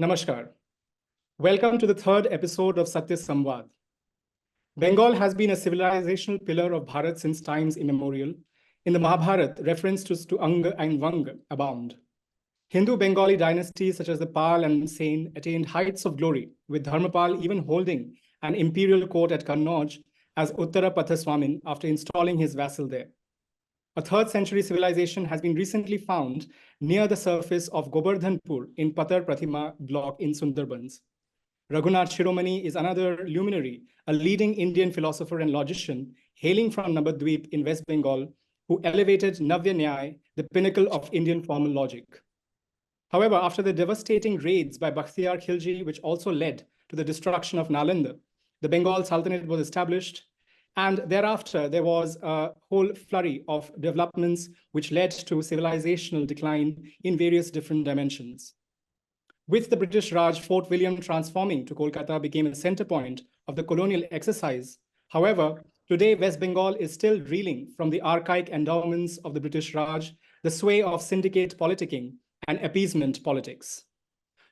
Namaskar. Welcome to the third episode of Satya Samvad. Bengal has been a civilizational pillar of Bharat since times immemorial. In the Mahabharata, references to Anga and Vanga abound. Hindu Bengali dynasties such as the Palas and Senas attained heights of glory, with Dharmapala even holding an imperial court at Kannauj as Uttara-Pathaswamin after installing his vassal there. A 3rd century civilization has been recently found near the surface of Gobardhanpur in Patar Pratima block in Sundarbans. Raghunatha Shiromani is another luminary, a leading Indian philosopher and logician hailing from Nabadvip in West Bengal, who elevated Navya Nyāya, the pinnacle of Indian formal logic. However, after the devastating raids by Bakhtiyar Khilji, which also led to the destruction of Nalanda, the Bengal Sultanate was established, and thereafter, there was a whole flurry of developments which led to civilizational decline in various different dimensions. With the British Raj, Fort William transforming to Kolkata became a center point of the colonial exercise. However, today, West Bengal is still reeling from the archaic endowments of the British Raj, the sway of syndicate politicking, and appeasement politics.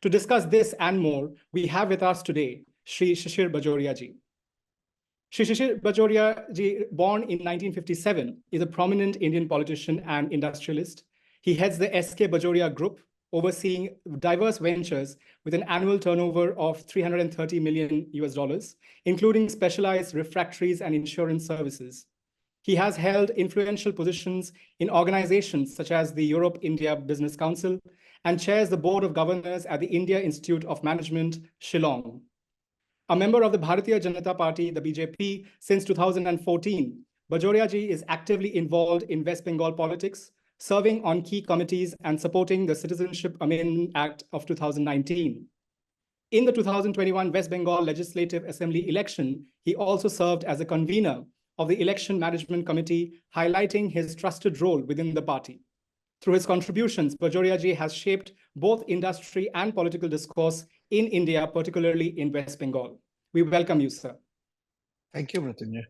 To discuss this and more, we have with us today Shri Shishir Bajoriaji. Shri Shishir Bajoriaji, born in 1957, is a prominent Indian politician and industrialist. He heads the S.K. Bajoria Group, overseeing diverse ventures with an annual turnover of $330 million US, including specialized refractories and insurance services. He has held influential positions in organizations such as the Europe-India Business Council and chairs the Board of Governors at the India Institute of Management, Shillong. A member of the Bharatiya Janata Party, the BJP, since 2014, Bajoriaji is actively involved in West Bengal politics, serving on key committees and supporting the Citizenship Amendment Act of 2019. In the 2021 West Bengal Legislative Assembly election, he also served as a convener of the Election Management Committee, highlighting his trusted role within the party. Through his contributions, Bajoriaji has shaped both industry and political discourse in India, particularly in West Bengal. We welcome you, sir. Thank you, Mrittunjoy.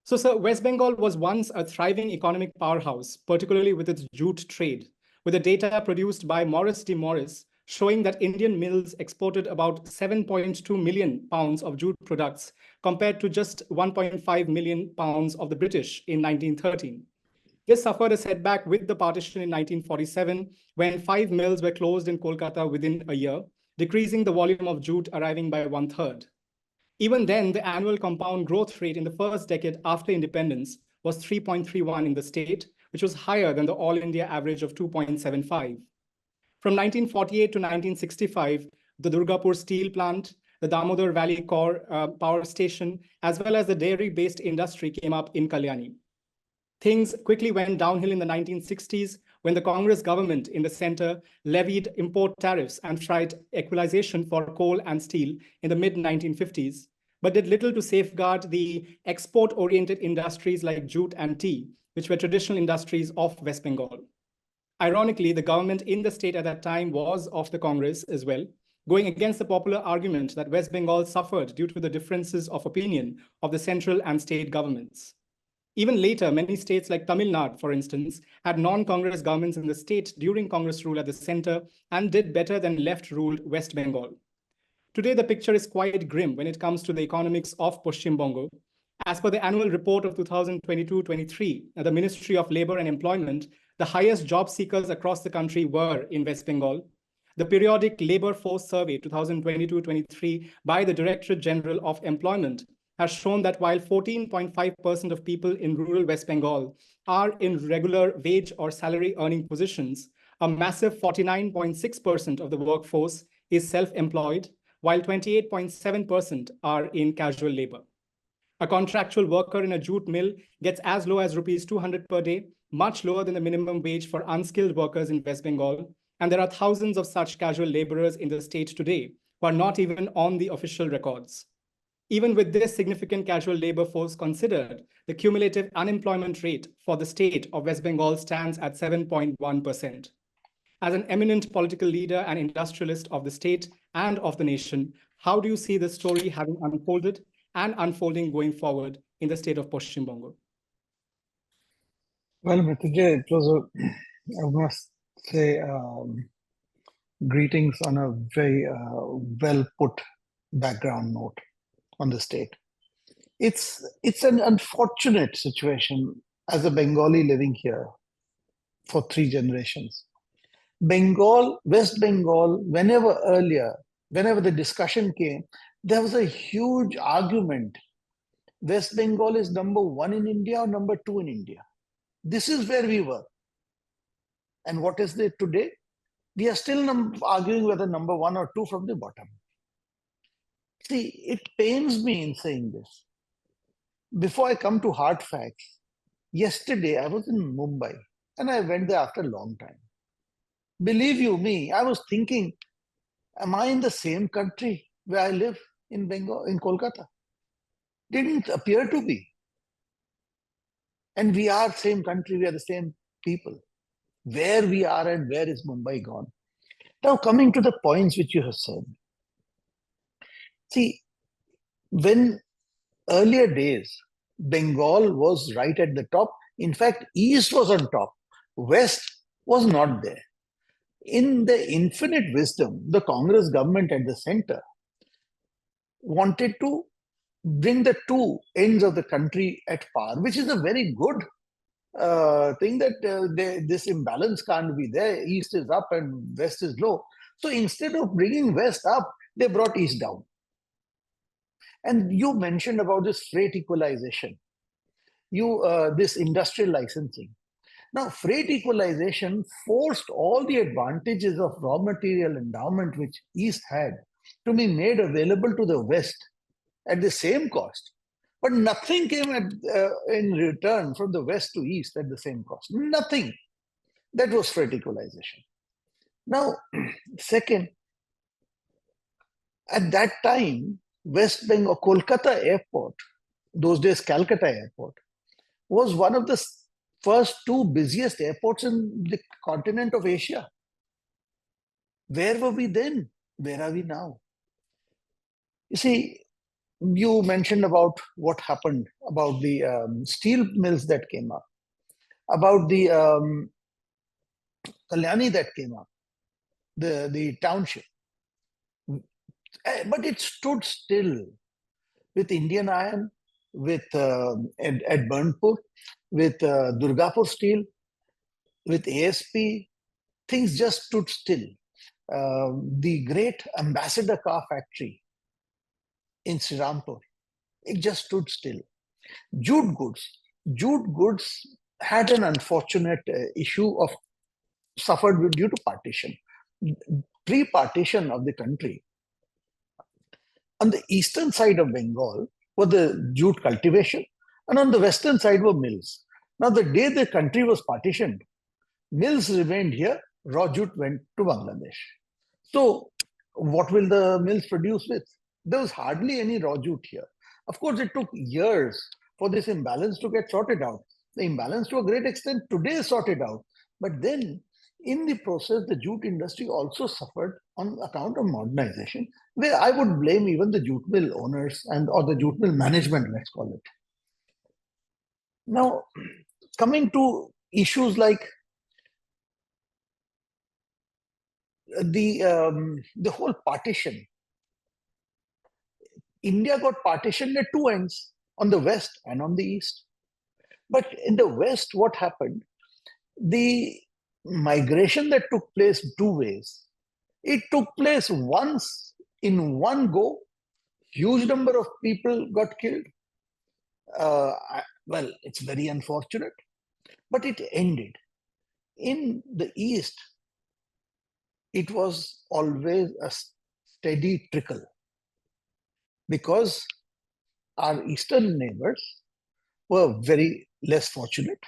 So, sir, West Bengal was once a thriving economic powerhouse, particularly with its jute trade, with the data produced by Morris D. Morris showing that Indian mills exported about 7.2 million pounds of jute products compared to just 1.5 million pounds of the British in 1913. This suffered a setback with the partition in 1947, when 5 mills were closed in Kolkata within a year, decreasing the volume of jute arriving by 1/3. Even then, the annual compound growth rate in the first decade after independence was 3.31 in the state, which was higher than the all India average of 2.75. From 1948 to 1965, the Durgapur steel plant, the Damodar Valley Core power station, as well as the dairy-based industry came up in Kalyani. Things quickly went downhill in the 1960s when the Congress government in the center levied import tariffs and tried equalization for coal and steel in the mid-1950s, but did little to safeguard the export-oriented industries like jute and tea, which were traditional industries of West Bengal. Ironically, the government in the state at that time was of the Congress as well, going against the popular argument that West Bengal suffered due to the differences of opinion of the central and state governments. Even later, many states like Tamil Nadu, for instance, had non-Congress governments in the state during Congress rule at the center and did better than left-ruled West Bengal. Today, the picture is quite grim when it comes to the economics of Paschim Bongo. As per the annual report of 2022-23, the Ministry of Labor and Employment, the highest job seekers across the country were in West Bengal. The periodic Labor Force Survey 2022-23 by the Directorate General of Employment has shown that while 14.5% of people in rural West Bengal are in regular wage or salary earning positions, a massive 49.6% of the workforce is self-employed, while 28.7% are in casual labor. A contractual worker in a jute mill gets as low as rupees 200 per day, much lower than the minimum wage for unskilled workers in West Bengal. And there are thousands of such casual laborers in the state today who are not even on the official records. Even with this significant casual labor force considered, the cumulative unemployment rate for the state of West Bengal stands at 7.1%. As an eminent political leader and industrialist of the state and of the nation, how do you see this story having unfolded and unfolding going forward in the state of Paschim Bongo? Well, Mrittunjoy, it was I must say, Greetings on a very well put background note on the state. It's an unfortunate situation as a Bengali living here for 3 generations. Bengal, West Bengal, whenever the discussion came, there was a huge argument. West Bengal is number 1 in India or number 2 in India. This is where we were. And what is it today? We are still arguing whether number 1 or 2 from the bottom. See, it pains me in saying this. Before I come to hard facts, yesterday I was in Mumbai and I went there after a long time. Believe you me, I was thinking, am I in the same country where I live in Bengal, in Kolkata? Didn't appear to be. And we are same country, we are the same people. Where we are and where is Mumbai gone? Now coming to the points which you have said. See, when earlier days, Bengal was right at the top. In fact, East was on top. West was not there. In the infinite wisdom, the Congress government at the center wanted to bring the two ends of the country at par, which is a very good thing that this imbalance can't be there. East is up and West is low. So instead of bringing West up, they brought East down. And you mentioned about this freight equalization, this industrial licensing. Now, freight equalization forced all the advantages of raw material endowment which East had to be made available to the West at the same cost. But nothing came in return from the West to East at the same cost. Nothing. That was freight equalization. Now, second, at that time, West Bengal, Kolkata airport, those days Calcutta airport, was one of the first 2 busiest airports in the continent of Asia. Where were we then? Where are we now? You see, you mentioned about what happened, about the steel mills that came up, about the Kalyani that came up, the township. But it stood still with Indian Iron, with at Burnpur, with Durgapur Steel, with ASP. Things just stood still. The great Ambassador car factory in Srirampur, it just stood still. Jute goods had an unfortunate issue of suffered due to partition. Pre-partition of the country, on the eastern side of Bengal were the jute cultivation, and on the western side were mills. Now, the day the country was partitioned, mills remained here, raw jute went to Bangladesh. So, what will the mills produce with? There was hardly any raw jute here. Of course, it took years for this imbalance to get sorted out. The imbalance to a great extent today is sorted out. But then, in the process, the jute industry also suffered on account of modernization, where I would blame even the jute mill owners or the jute mill management, let's call it. Now, coming to issues like the whole partition. India got partitioned at 2 ends, on the west and on the east. But in the west, what happened? The migration that took place 2 ways. It took place once in one go. Huge number of people got killed. Well, it's very unfortunate, but it ended. In the east, it was always a steady trickle because our eastern neighbors were very less fortunate,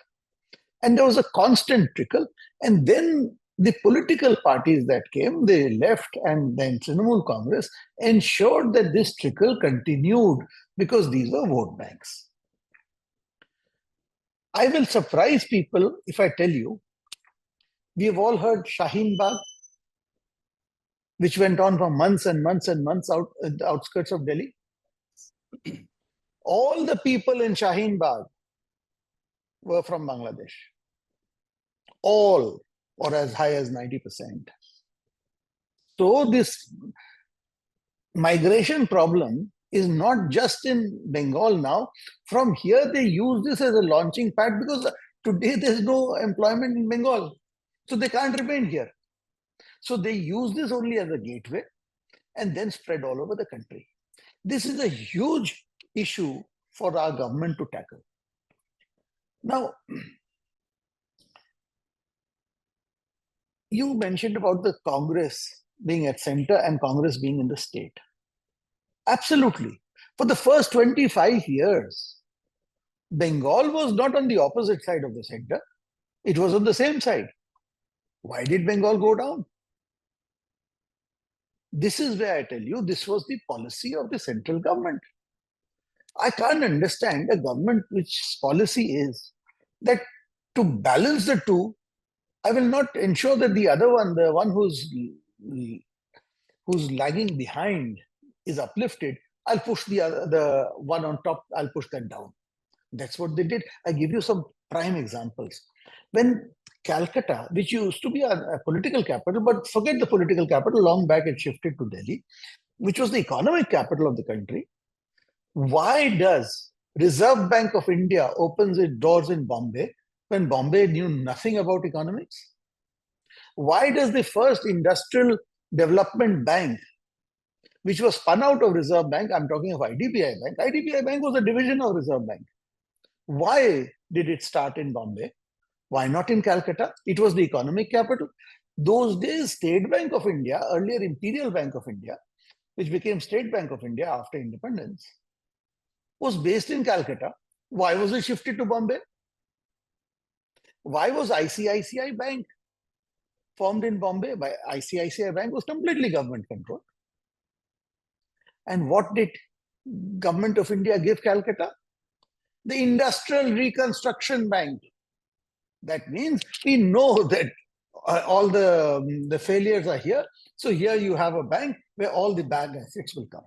and there was a constant trickle. And then the political parties that came, the left and then Trinamool Congress, ensured that this trickle continued because these were vote banks. I will surprise people if I tell you, we have all heard Shaheen Bagh, which went on for months and months and months out at the outskirts of Delhi. All the people in Shaheen Bagh were from Bangladesh. All, or as high as 90%. So this migration problem is not just in Bengal now. From here, they use this as a launching pad because today there's no employment in Bengal. So they can't remain here. So they use this only as a gateway and then spread all over the country. This is a huge issue for our government to tackle. Now, you mentioned about the Congress being at center and Congress being in the state. Absolutely. For the first 25 years, Bengal was not on the opposite side of the center. It was on the same side. Why did Bengal go down? This is where I tell you, this was the policy of the central government. I can't understand a government which policy is that to balance the two, I will not ensure that the other one, the one who's lagging behind, is uplifted. I'll push the one on top, I'll push that down. That's what they did. I give you some prime examples. When Calcutta, which used to be a political capital, but forget the political capital, long back it shifted to Delhi, which was the economic capital of the country. Why does Reserve Bank of India opens its doors in Bombay when Bombay knew nothing about economics? Why does the first industrial development bank, which was spun out of Reserve Bank, I'm talking of IDBI Bank, IDBI Bank was a division of Reserve Bank. Why did it start in Bombay? Why not in Calcutta? It was the economic capital. Those days, State Bank of India, earlier Imperial Bank of India, which became State Bank of India after independence, was based in Calcutta. Why was it shifted to Bombay? Why was ICICI Bank formed in Bombay? ICICI Bank was completely government controlled. And what did Government of India give Calcutta? The Industrial Reconstruction Bank. That means we know that all the failures are here. So here you have a bank where all the bad assets will come.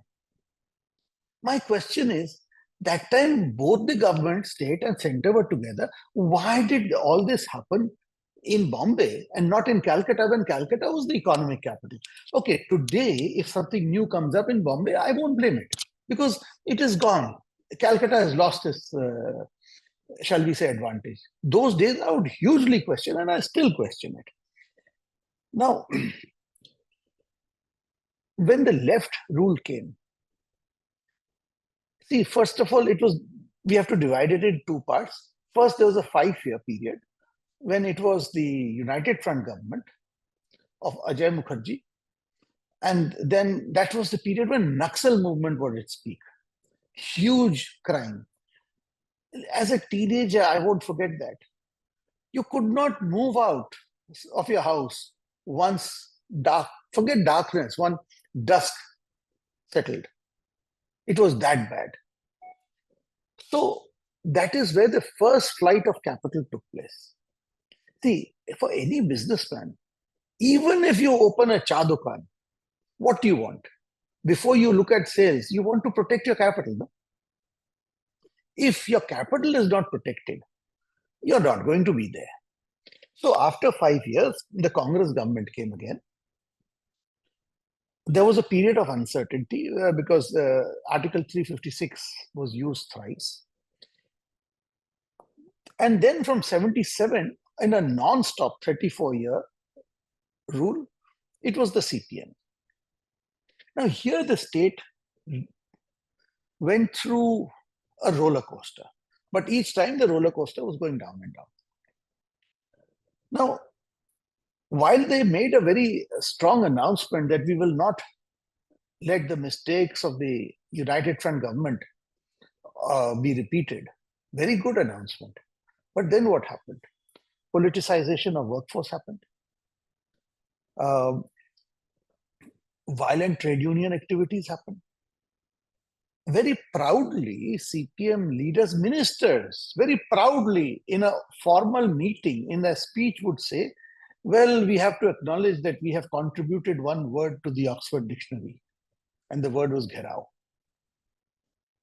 My question is, that time both the government, state and center were together. Why did all this happen in Bombay and not in Calcutta when Calcutta was the economic capital? Okay, today if something new comes up in Bombay, I won't blame it because it is gone. Calcutta has lost its, shall we say, advantage. Those days I would hugely question, and I still question it. Now, when the left rule came, see, first of all, we have to divide it in two parts. First, there was a 5-year period when it was the United Front government of Ajay Mukherjee. And then that was the period when Naxal movement was at its peak. Huge crime. As a teenager, I won't forget that. You could not move out of your house once forget darkness, one dusk settled. It was that bad. So that is where the first flight of capital took place. See, for any businessman, even if you open a cha dukaan, what do you want? Before you look at sales, you want to protect your capital. No? If your capital is not protected, you're not going to be there. So after 5 years, the Congress government came again. There was a period of uncertainty because Article 356 was used thrice. And then from 77, in a non-stop 34-year rule, it was the CPM. Now here the state went through a roller coaster, but each time the roller coaster was going down and down. Now, while they made a very strong announcement that we will not let the mistakes of the United Front government be repeated, very good announcement. But then what happened? Politicization of workforce happened. Violent trade union activities happened. Very proudly, CPM leaders, ministers, very proudly in a formal meeting, in a speech would say, well, we have to acknowledge that we have contributed one word to the Oxford Dictionary, and the word was gherao.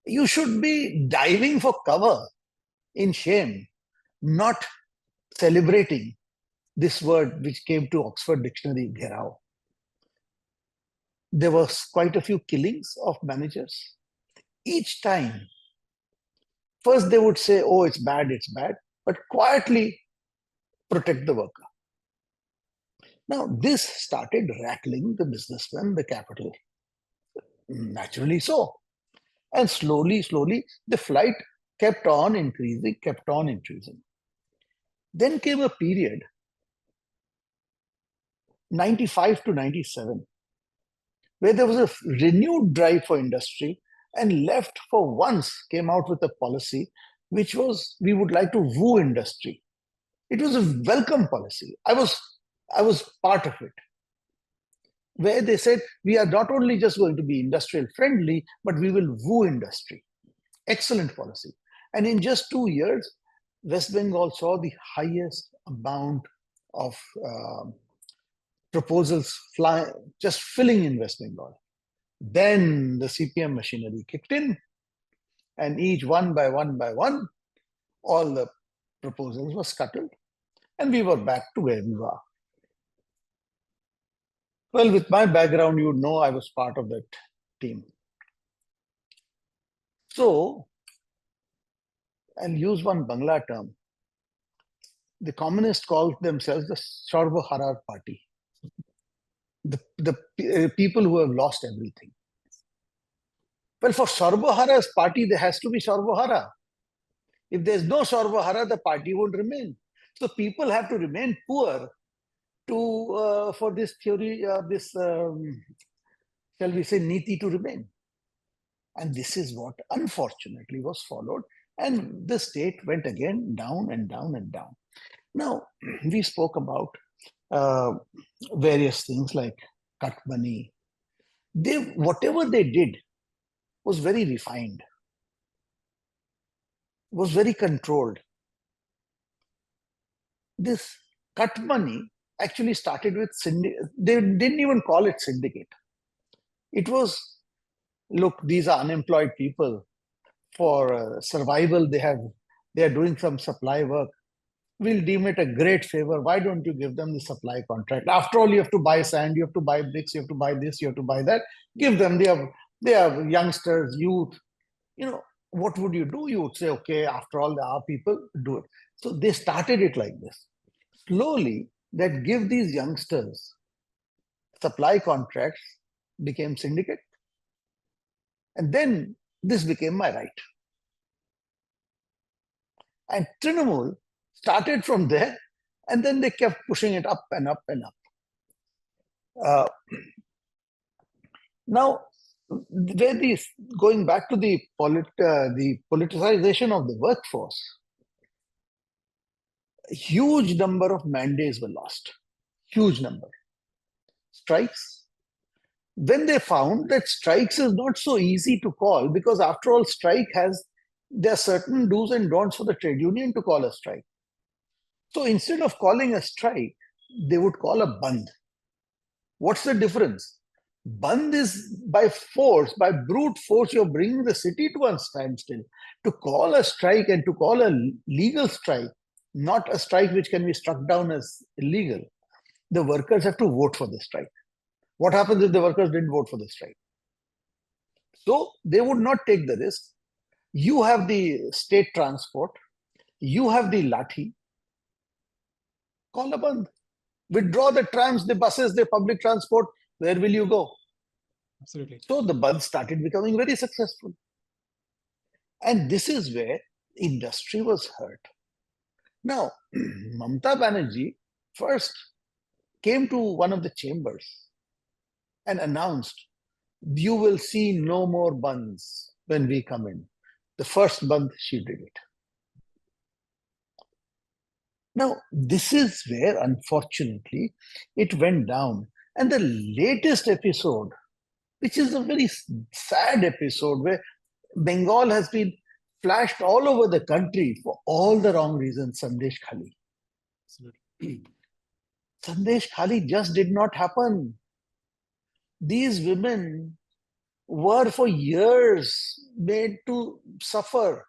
You should be diving for cover in shame, not celebrating this word which came to Oxford Dictionary, gherao. There was quite a few killings of managers. Each time, first they would say, oh, it's bad, but quietly protect the worker. Now, this started rattling the businessmen, the capital. Naturally so. And slowly, the flight kept on increasing. Then came a period, 95 to 97, where there was a renewed drive for industry, and left for once came out with a policy which was, we would like to woo industry. It was a welcome policy. I was part of it, where they said, we are not only just going to be industrial friendly, but we will woo industry. Excellent policy. And in just 2 years, West Bengal saw the highest amount of proposals just filling in West Bengal. Then the CPM machinery kicked in, and each one by one, all the proposals were scuttled, and we were back to where we were. Well, with my background, you know I was part of that team. So, I'll use one Bangla term. The communists called themselves the Sarvaharar party. The people who have lost everything. Well, for Sarvahara's party, there has to be Sarvahara. If there's no Sarvahara, the party won't remain. So people have to remain poor for this theory, shall we say, niti to remain. And this is what unfortunately was followed. And the state went again down and down and down. Now, we spoke about various things like cut money. Whatever they did was very refined, was very controlled. This cut money actually started with syndicate. They didn't even call it syndicate. It was, look, these are unemployed people. For survival, they are doing some supply work. We'll deem it a great favor. Why don't you give them the supply contract? After all, you have to buy sand, you have to buy bricks, you have to buy this, you have to buy that. Give them. They are youngsters, youth. What would you do? You would say, okay, after all, there are people, do it. So they started it like this. Slowly, that give these youngsters supply contracts became syndicate. And then this became my right. And Trinamool started from there, and then they kept pushing it up and up and up. Now, going back to the politicization of the workforce, a huge number of mandates were lost. Huge number. Strikes. Then they found that strikes is not so easy to call, because after all, there are certain do's and don'ts for the trade union to call a strike. So instead of calling a strike, they would call a band. What's the difference? Band is by force, by brute force, you're bringing the city to a standstill. To call a strike and to call a legal strike, not a strike which can be struck down as illegal, the workers have to vote for the strike. What happens if the workers didn't vote for the strike? So they would not take the risk. You have the state transport, you have the lathi, call a band. Withdraw the trams, the buses, the public transport. Where will you go? Absolutely. So the band started becoming very successful. And this is where industry was hurt. Now, Mamata Banerjee first came to one of the chambers and announced, you will see no more bands when we come in. The first band, she did it. Now, this is where, unfortunately, it went down. And the latest episode, which is a very sad episode, where Bengal has been flashed all over the country for all the wrong reasons, Sandeshkhali. Sandeshkhali just did not happen. These women were for years made to suffer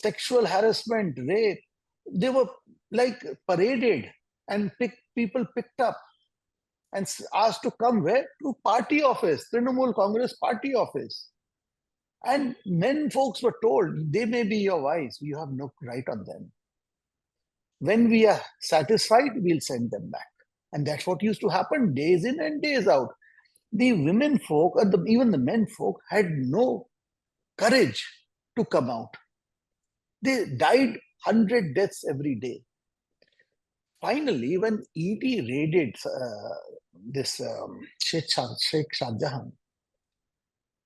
sexual harassment, rape. They were like paraded and people picked up. and asked to come where? To party office, Trinamool Congress party office. And men folks were told, they may be your wives, you have no right on them. When we are satisfied, we'll send them back. And that's what used to happen days in and days out. The women folk, or even the men folk, had no courage to come out. They died 100 deaths every day. Finally, when ED raided this Sheikh Shah Jahan,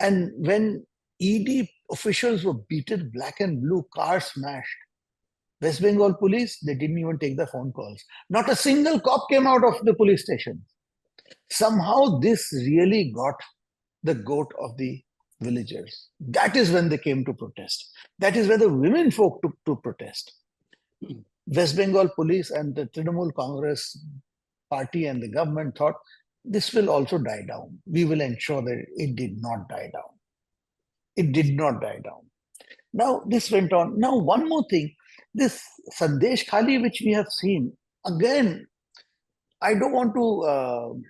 and when ED officials were beaten black and blue, cars smashed, West Bengal police, they didn't even take the phone calls. Not a single cop came out of the police station. Somehow this really got the goat of the villagers. That is when they came to protest. That is where the women folk took to protest. West Bengal police and the Trinamool Congress party and the government thought, this will also die down. We will ensure that it did not die down. It did not die down. Now, this went on. Now, one more thing. This Sandeshkhali, which we have seen, again, I don't want to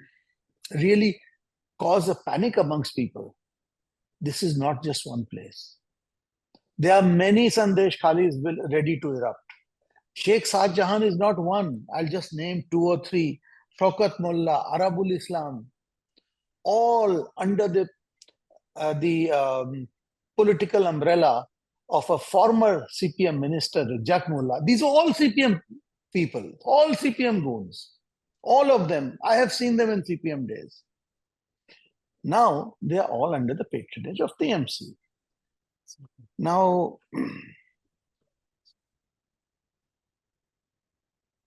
really cause a panic amongst people. This is not just one place. There are many Sandeshkhalis ready to erupt. Sheikh Shah Jahan is not one. I'll just name 2 or 3. Shaukat Mullah, Arabul Islam, all under the political umbrella of a former CPM minister, Raghunatha Mullah. These are all CPM people, all CPM goons. All of them. I have seen them in CPM days. Now, they are all under the patronage of TMC. Now,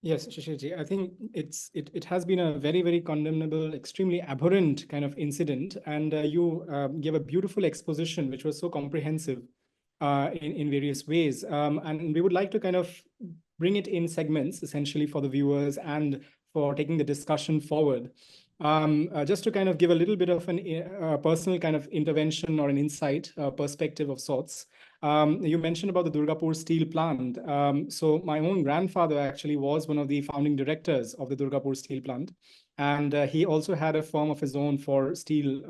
yes, Shishirji, I think it has been a very, very condemnable, extremely abhorrent kind of incident. And you gave a beautiful exposition, which was so comprehensive in various ways. And we would like to kind of bring it in segments, essentially, for the viewers and for taking the discussion forward. Just to kind of give a little bit of a personal kind of intervention or an insight perspective of sorts. You mentioned about the Durgapur steel plant. So my own grandfather actually was one of the founding directors of the Durgapur steel plant. And he also had a firm of his own for steel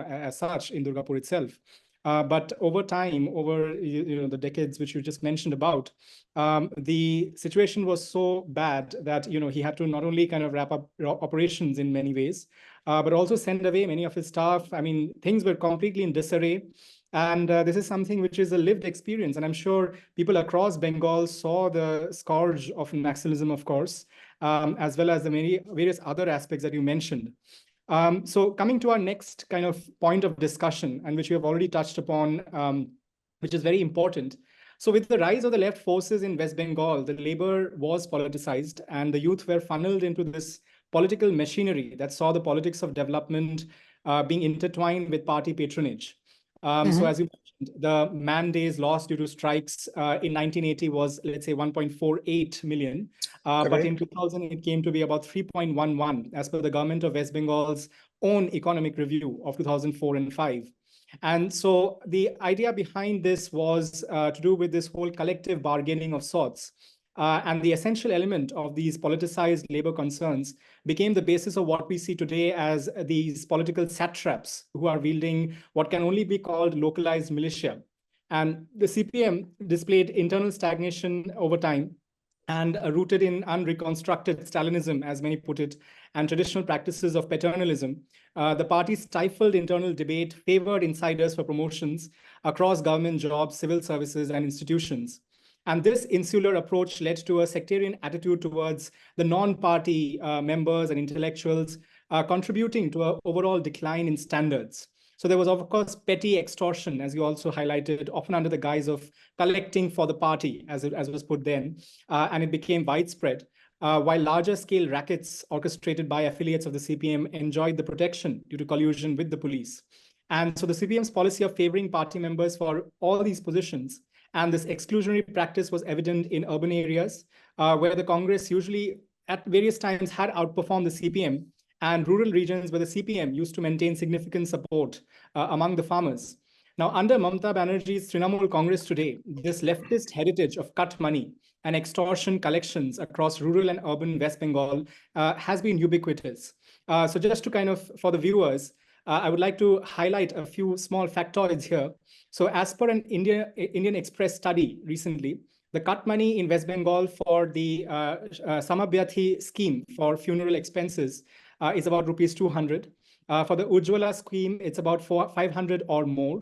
as such in Durgapur itself. But over time, over the decades which you just mentioned about, the situation was so bad that he had to not only kind of wrap up operations in many ways, but also send away many of his staff. I mean, things were completely in disarray. And this is something which is a lived experience. And I'm sure people across Bengal saw the scourge of nationalism, of course, as well as the many various other aspects that you mentioned. So coming to our next kind of point of discussion, and which we have already touched upon, which is very important. So with the rise of the left forces in West Bengal, the labor was politicized and the youth were funneled into this political machinery that saw the politics of development being intertwined with party patronage. So as you mentioned, the man days lost due to strikes in 1980 was, let's say, 1.48 million. But in 2000, it came to be about 3.11 as per the government of West Bengal's own economic review of 2004 and 5. And so the idea behind this was to do with this whole collective bargaining of sorts. And the essential element of these politicized labor concerns became the basis of what we see today as these political satraps who are wielding what can only be called localized militia. And the CPM displayed internal stagnation over time and rooted in unreconstructed Stalinism, as many put it, and traditional practices of paternalism. The party stifled internal debate, favored insiders for promotions across government jobs, civil services, and institutions. And this insular approach led to a sectarian attitude towards the non-party members and intellectuals, contributing to an overall decline in standards. So there was, of course, petty extortion, as you also highlighted, often under the guise of collecting for the party, as was put then, and it became widespread, while larger scale rackets orchestrated by affiliates of the CPM enjoyed the protection due to collusion with the police. And so the CPM's policy of favoring party members for all these positions and this exclusionary practice was evident in urban areas where the Congress usually at various times had outperformed the CPM, and rural regions where the CPM used to maintain significant support among the farmers. Now, under Mamata Banerjee's Trinamool Congress today, this leftist heritage of cut money and extortion collections across rural and urban West Bengal has been ubiquitous. So just to kind of, for the viewers, I would like to highlight a few small factoids here. So as per an Indian Express study recently, the cut money in West Bengal for the Samabhyathi scheme for funeral expenses is about rupees 200. For the Ujjwala scheme, it's about 500 or more.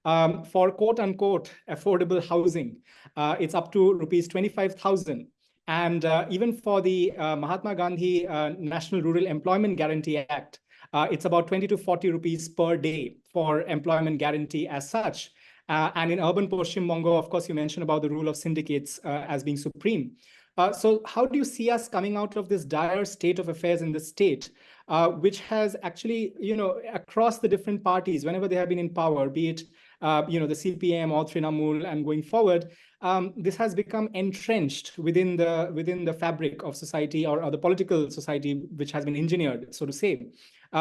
For quote unquote affordable housing, it's up to rupees 25,000. And even for the Mahatma Gandhi National Rural Employment Guarantee Act, it's about 20 to 40 rupees per day for employment guarantee as such. And in urban Paschim Bongo, of course, you mentioned about the rule of syndicates as being supreme. So how do you see us coming out of this dire state of affairs in the state, which has actually, across the different parties, whenever they have been in power, be it, the CPM or Trinamool and going forward, this has become entrenched within the fabric of society or the political society, which has been engineered, so to say.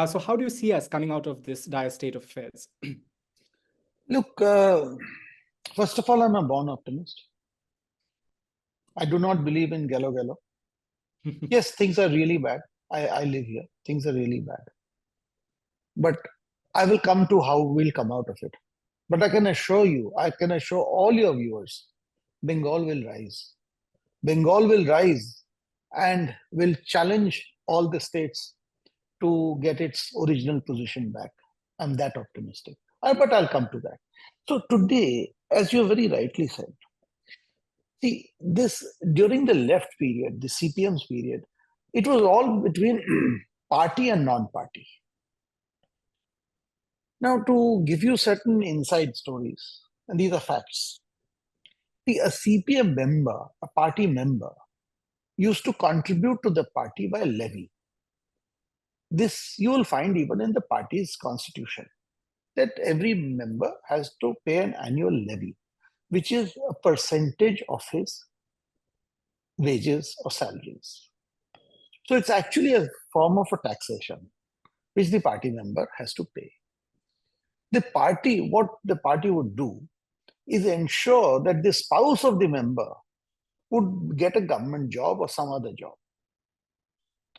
So how do you see us coming out of this dire state of affairs? Look, first of all, I'm a born optimist. I do not believe in Gello Gello. Yes, things are really bad. I live here. Things are really bad. But I will come to how we'll come out of it. But I can assure all your viewers, Bengal will rise. Bengal will rise and will challenge all the states to get its original position back. I'm that optimistic. But I'll come to that. So today, as you very rightly said, see, this during the left period, the CPM's period, it was all between party and non-party. Now, to give you certain inside stories, and these are facts. See, a CPM member, a party member, used to contribute to the party by a levy. This you will find even in the party's constitution, that every member has to pay an annual levy, which is a percentage of his wages or salaries. So it's actually a form of a taxation, which the party member has to pay. What the party would do is ensure that the spouse of the member would get a government job or some other job.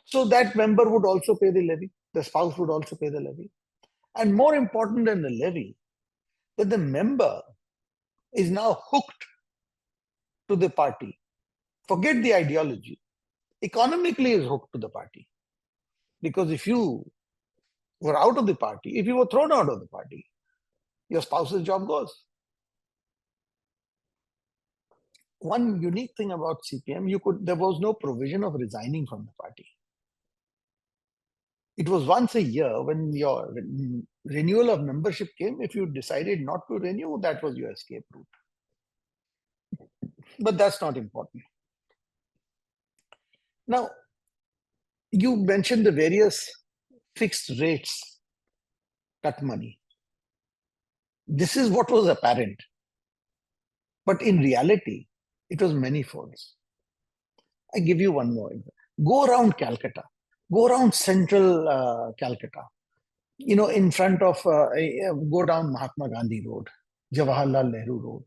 So that member would also pay the levy. The spouse would also pay the levy. And more important than the levy, that the member is now hooked to the party. Forget the ideology. Economically is hooked to the party. Because if you were out of the party, if you were thrown out of the party, your spouse's job goes. One unique thing about CPM, there was no provision of resigning from the party. It was once a year when your renewal of membership came. If you decided not to renew, that was your escape route. But that's not important. Now, you mentioned the various fixed rates cut money. This is what was apparent. But in reality, it was many folds. I give you one more example. Go around Calcutta. Go around central Calcutta. In front of, go down Mahatma Gandhi Road, Jawaharlal Nehru Road.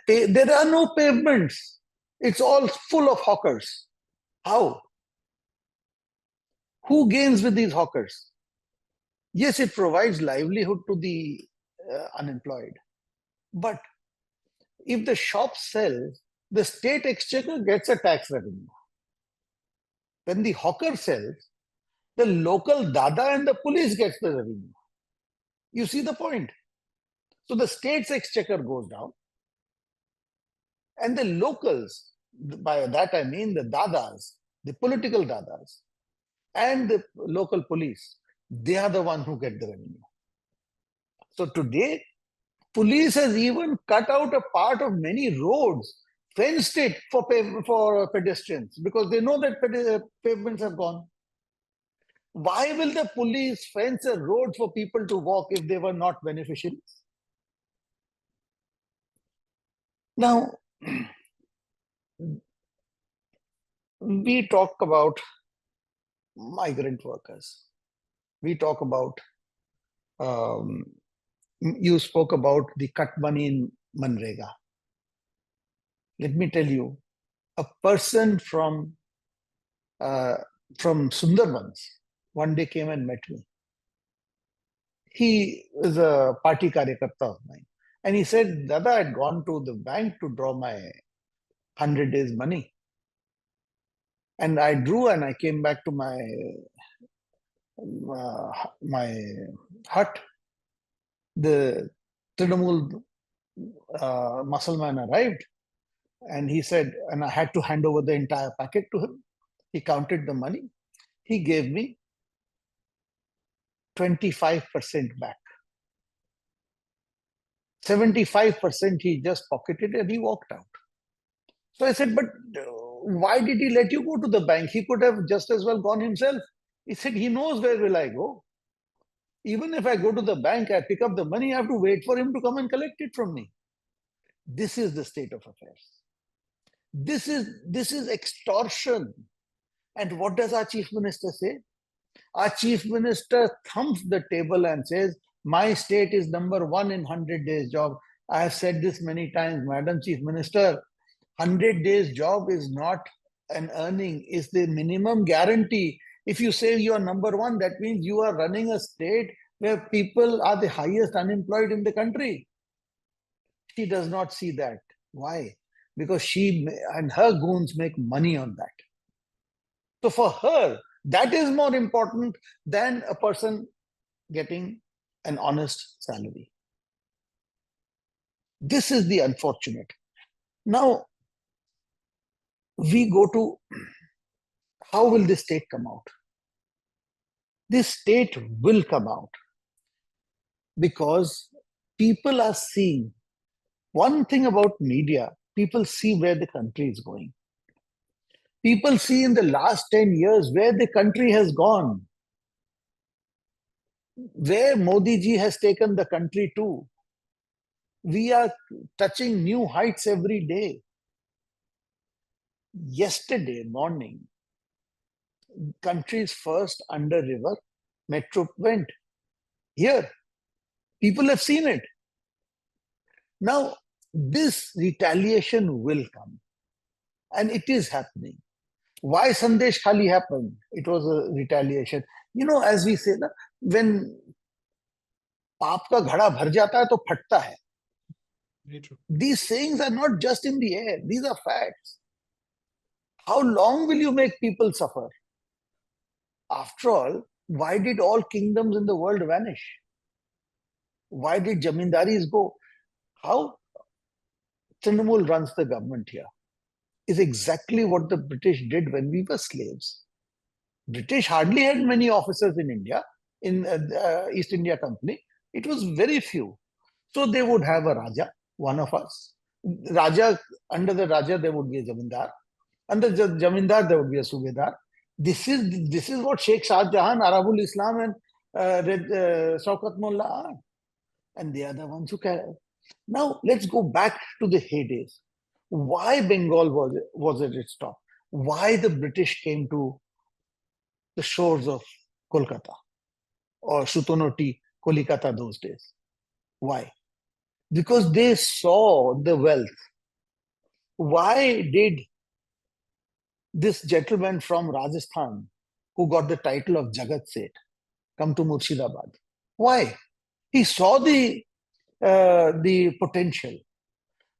There are no pavements. It's all full of hawkers. How? Who gains with these hawkers? Yes, it provides livelihood to the unemployed. But if the shop sells, the state exchequer gets a tax revenue. When the hawker sells, the local dada and the police gets the revenue. You see the point? So the state's exchequer goes down, and the locals, by that I mean the dadas, the political dadas, and the local police, they are the ones who get the revenue. So today, police has even cut out a part of many roads, fenced it for pedestrians, because they know that pavements have gone. Why will the police fence a road for people to walk if they were not beneficiaries? Now, we talk about migrant workers. We talk about, you spoke about the cut money in Manrega. Let me tell you, a person from Sundarbans one day came and met me. He is a party karyakarta of mine. And he said, Dada, I had gone to the bank to draw my 100 days money. And I drew and I came back to my hut. The Trinamool Musalman arrived and he said, and I had to hand over the entire packet to him. He counted the money. He gave me 25% back. 75% he just pocketed and he walked out. So I said, but why did he let you go to the bank? He could have just as well gone himself. He said, he knows where will I go. Even if I go to the bank, I pick up the money, I have to wait for him to come and collect it from me. This is the state of affairs. This is extortion. And what does our chief minister say? Our chief minister thumps the table and says, my state is number one in 100 days job. I have said this many times, Madam Chief Minister, 100 days job is not an earning, it's the minimum guarantee. If you say you are number one, that means you are running a state where people are the highest unemployed in the country. She does not see that. Why? Because she and her goons make money on that. So for her, that is more important than a person getting an honest salary. This is the unfortunate. Now, we go to how will this state come out? This state will come out because people are seeing. One thing about media, people see where the country is going. People see in the last 10 years where the country has gone, where Modi ji has taken the country to. We are touching new heights every day. Yesterday morning, country's first under river metro went here. People have seen it. Now, this retaliation will come. And it is happening. Why Sandeshkhali happened? It was a retaliation. You know, as we say, when paap ka ghada bhar jata hai, to phatta hai. Very true. These sayings are not just in the air. These are facts. How long will you make people suffer? After all, why did all kingdoms in the world vanish? Why did jamindaris go? How Trinamool runs the government here is exactly what the British did when we were slaves. British hardly had many officers in India, in East India Company. It was very few. So they would have a Raja, one of us. Raja, under the Raja, there would be a Jamindar. Under the Jamindar, there would be a Subedar. This is what Sheikh Shah Jahan, Arabul Islam, and Shaukat Mullah are. And they are the ones who carry. Now, let's go back to the heydays. Why Bengal was at its top? Why the British came to the shores of Kolkata or Shutonoti, Kolikata those days? Why? Because they saw the wealth. Why did this gentleman from Rajasthan, who got the title of Jagat Seth, come to Murshidabad? Why? He saw the potential.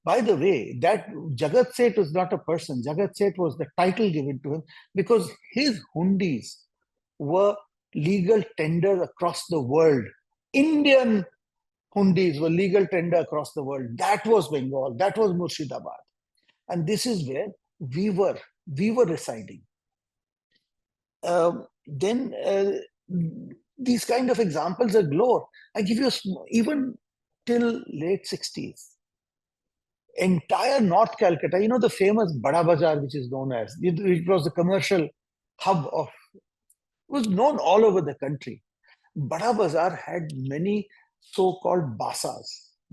By the way, that Jagat Seth was not a person. Jagat Seth was the title given to him because his hundis were legal tender across the world. Indian hundis were legal tender across the world. That was Bengal. That was Murshidabad. And this is where we were residing. Then these kind of examples are galore. I give you even till late 60s. Entire North Calcutta, you know, the famous Bada Bazaar, which is known as, it was the commercial hub of, it was known all over the country. Bada Bazaar had many so-called basas.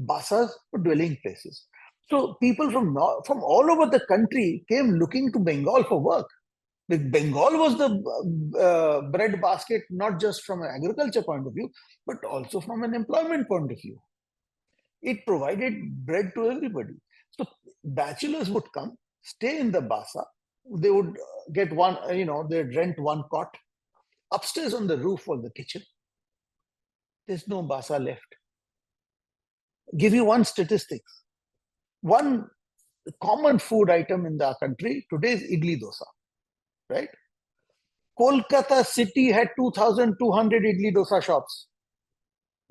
Basas were dwelling places. So people from all over the country came looking to Bengal for work. Bengal was the bread basket, not just from an agriculture point of view, but also from an employment point of view. It provided bread to everybody. So bachelors would come, stay in the basa. They would get one, they'd rent one cot. Upstairs on the roof was the kitchen. There's no basa left. Give you one statistic. One common food item in the country today is idli dosa, right? Kolkata city had 2,200 idli dosa shops,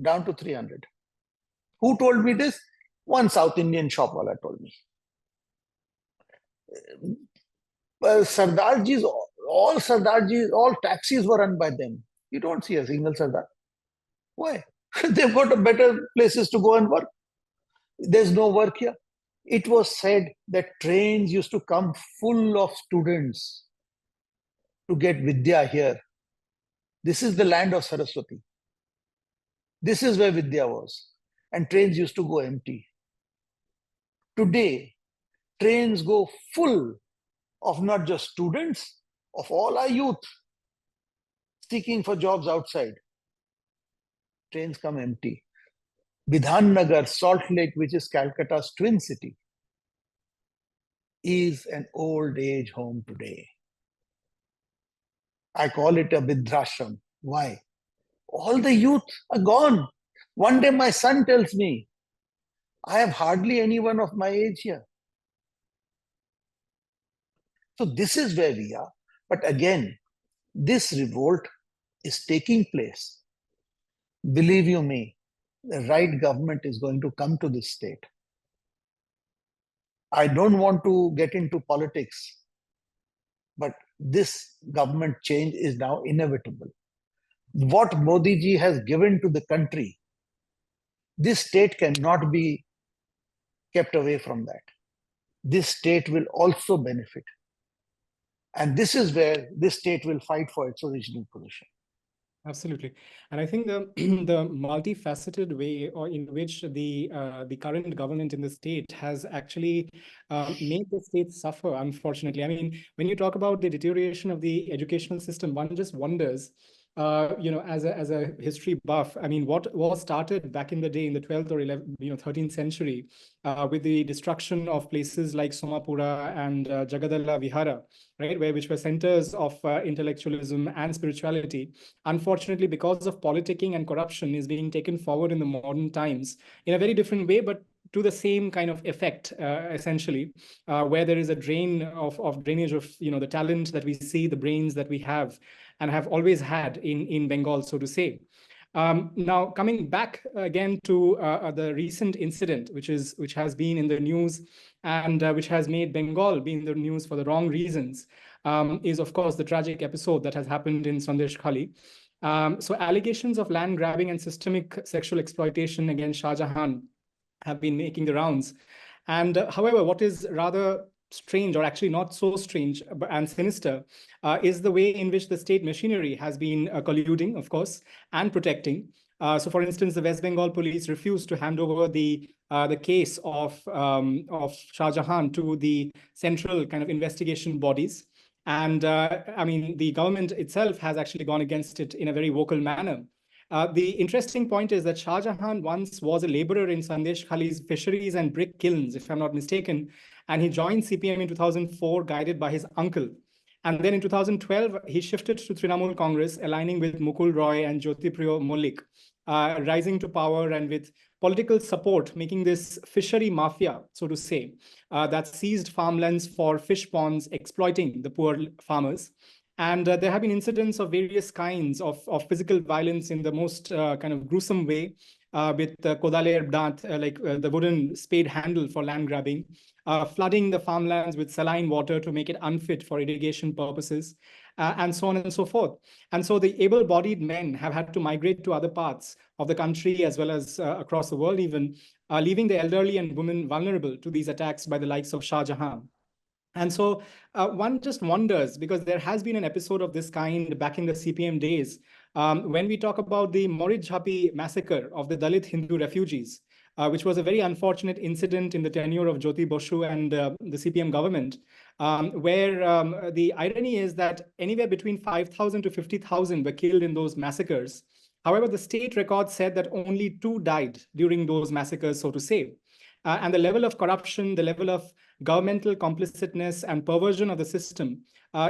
down to 300. Who told me this? One South Indian shop wala told me. Sardarjis, all taxis were run by them. You don't see a single Sardar. Why? They've got better places to go and work. There's no work here. It was said that trains used to come full of students to get Vidya here. This is the land of Saraswati. This is where Vidya was. And trains used to go empty. Today, trains go full of not just students, of all our youth seeking for jobs outside. Trains come empty. Bidhannagar, Salt Lake, which is Calcutta's twin city, is an old age home today. I call it a Vidhrashram. Why? All the youth are gone. One day my son tells me, I have hardly anyone of my age here. So this is where we are. But again, this revolt is taking place. Believe you me, the right government is going to come to this state. I don't want to get into politics, but this government change is now inevitable. What Modi ji has given to the country, this state cannot be kept away from that. This state will also benefit. And this is where this state will fight for its original position. Absolutely. And I think the the multifaceted way or in which the current government in the state has actually made the state suffer, unfortunately. I mean, when you talk about the deterioration of the educational system, one just wonders, as a history buff, I mean, what was started back in the day in the 12th or 11th, 13th century with the destruction of places like Somapura and Jagadalla Vihara, right, which were centers of intellectualism and spirituality, unfortunately, because of politicking and corruption, is being taken forward in the modern times in a very different way, but to the same kind of effect, essentially, where there is a drainage of the talent that we see, the brains that we have and have always had in Bengal, so to say. Now, coming back again to the recent incident, which has been in the news and which has made Bengal be in the news for the wrong reasons, is of course the tragic episode that has happened in Sandeshkhali. So allegations of land grabbing and systemic sexual exploitation against Shah Jahan have been making the rounds. And however, what is rather strange, or actually not so strange and sinister, is the way in which the state machinery has been colluding, of course, and protecting. So, for instance, the West Bengal police refused to hand over the case of Shah Jahan to the central kind of investigation bodies. And I mean, the government itself has actually gone against it in a very vocal manner. The interesting point is that Shah Jahan once was a laborer in Sandeshkhali's fisheries and brick kilns, if I'm not mistaken, and he joined CPM in 2004, guided by his uncle. And then in 2012, he shifted to Trinamool Congress, aligning with Mukul Roy and Jyotipriyo Mollik, rising to power and with political support, making this fishery mafia, so to say, that seized farmlands for fish ponds, exploiting the poor farmers. And there have been incidents of various kinds of physical violence in the most kind of gruesome way, with Kodaler Dant, the wooden spade handle for land grabbing, flooding the farmlands with saline water to make it unfit for irrigation purposes, and so on and so forth. And so the able-bodied men have had to migrate to other parts of the country as well as across the world even, leaving the elderly and women vulnerable to these attacks by the likes of Shah Jahan. And so one just wonders, because there has been an episode of this kind back in the CPM days, when we talk about the Morijhapi massacre of the Dalit Hindu refugees, which was a very unfortunate incident in the tenure of Jyoti Basu and the CPM government, where the irony is that anywhere between 5,000 to 50,000 were killed in those massacres. However, the state record said that only 2 died during those massacres, so to say. And the level of corruption, the level of governmental complicitness and perversion of the system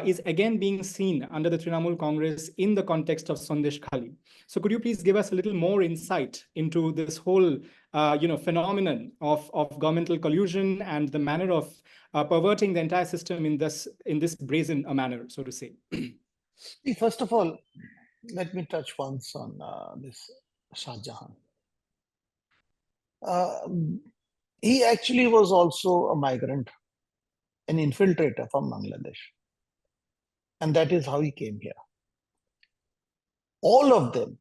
is again being seen under the Trinamool Congress in the context of Sandeshkhali. So could you please give us a little more insight into this whole phenomenon of governmental collusion and the manner of perverting the entire system in this brazen manner, so to say? See, first of all, let me touch once on this Shah Jahan. He actually was also a migrant, an infiltrator from Bangladesh. And that is how he came here. All of them,